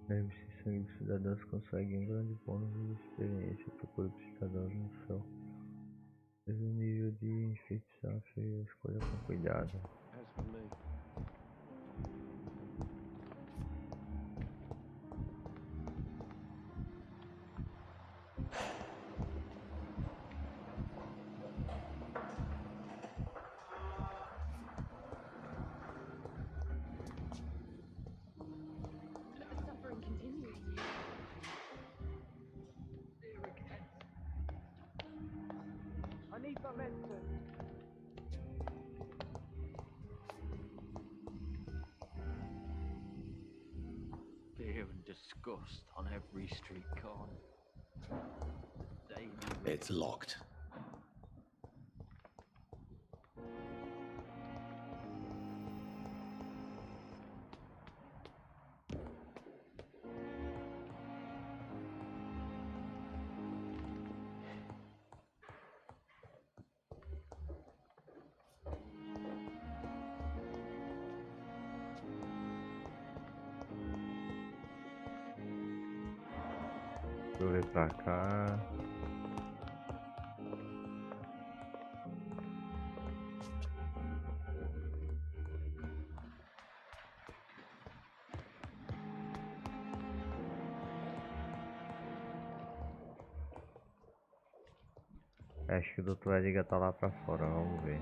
Lembre-se, sangue dos cidadãos consegue grande bônus de experiência. Procura dos cidadãos no céu. Mas o nível de infecção feia, escolha com cuidado. As for me. I need some medicine. Fear and disgust on every street corner. It's locked. Deixa eu ver pra cá. Acho que o Dr. Edgar tá lá pra fora, vamos ver.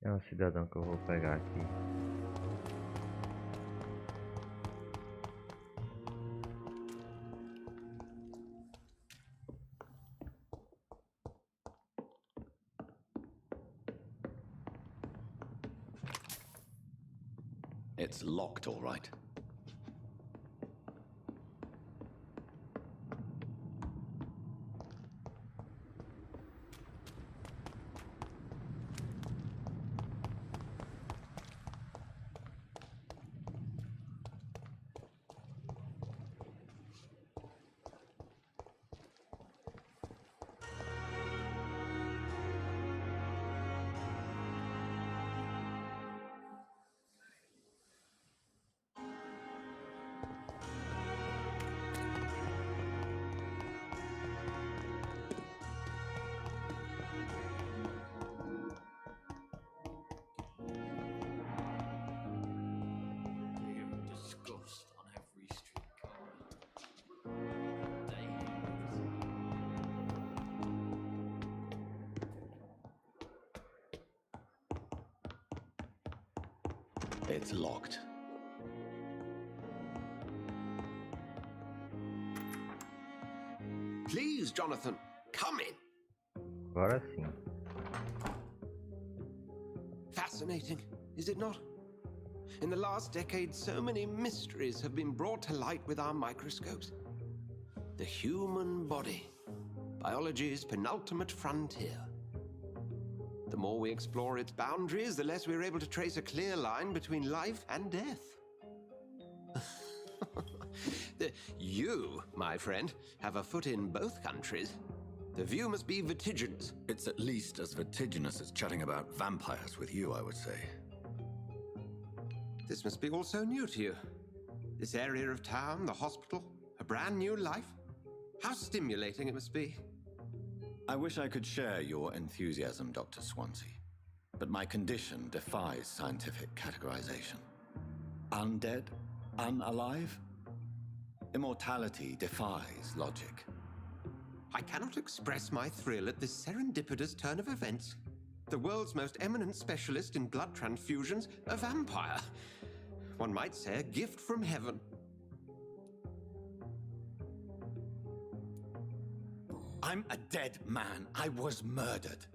É um cidadão que eu vou pegar aqui. It's locked, all right. It's locked. Please, Jonathan, come in. Agora sim. Fascinating, is it not? In the last decade, so many mysteries have been brought to light with our microscopes. The human body, biology's penultimate frontier. The more we explore its boundaries, the less we're able to trace a clear line between life and death. You, my friend, have a foot in both countries. The view must be vertiginous. It's at least as vertiginous as chatting about vampires with you, I would say. This must be all so new to you. This area of town, the hospital, a brand new life. How stimulating it must be. I wish I could share your enthusiasm, Dr. Swansea, but my condition defies scientific categorization. Undead? Unalive? Immortality defies logic. I cannot express my thrill at this serendipitous turn of events. The world's most eminent specialist in blood transfusions, a vampire. One might say a gift from heaven. I'm a dead man. I was murdered.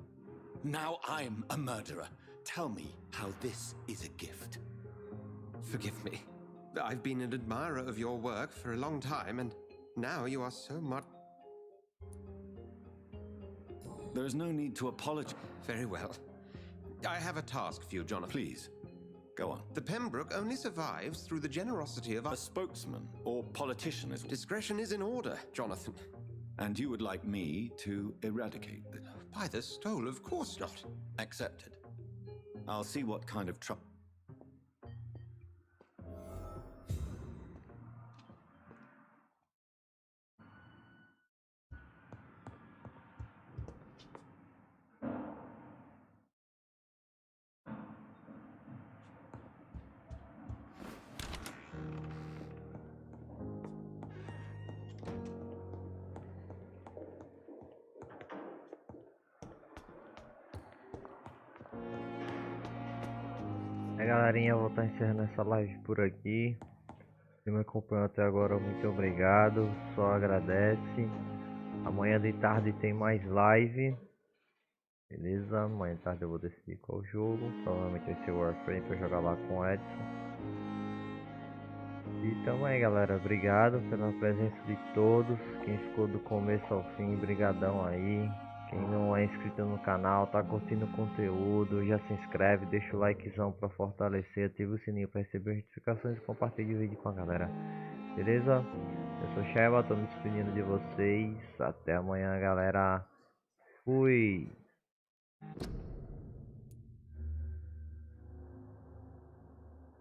Now I'm a murderer. Tell me how this is a gift. Forgive me. I've been an admirer of your work for a long time, and now you are so much... There is no need to apologize. Very well. I have a task for you, Jonathan. Please, go on. The Pembroke only survives through the generosity of a spokesman or politician is... Discretion is in order, Jonathan. And you would like me to eradicate it? By the stole, of course not. Accepted. I'll see what kind of trouble... Galerinha, eu vou estar encerrando essa live por aqui. Quem me acompanhou até agora, muito obrigado. Só agradece. Amanhã de tarde tem mais live. Beleza? Amanhã de tarde eu vou decidir qual jogo. Provavelmente vai ser o Warframe para jogar lá com o Edson. E tamo aí, galera. Obrigado pela presença de todos. Quem ficou do começo ao fim, brigadão aí. Quem não é inscrito no canal, tá curtindo o conteúdo, já se inscreve, deixa o likezão pra fortalecer, ativa o sininho pra receber notificações e compartilha o vídeo com a galera. Beleza? Eu sou o Sheba, tô me despedindo de vocês. Até amanhã, galera. Fui!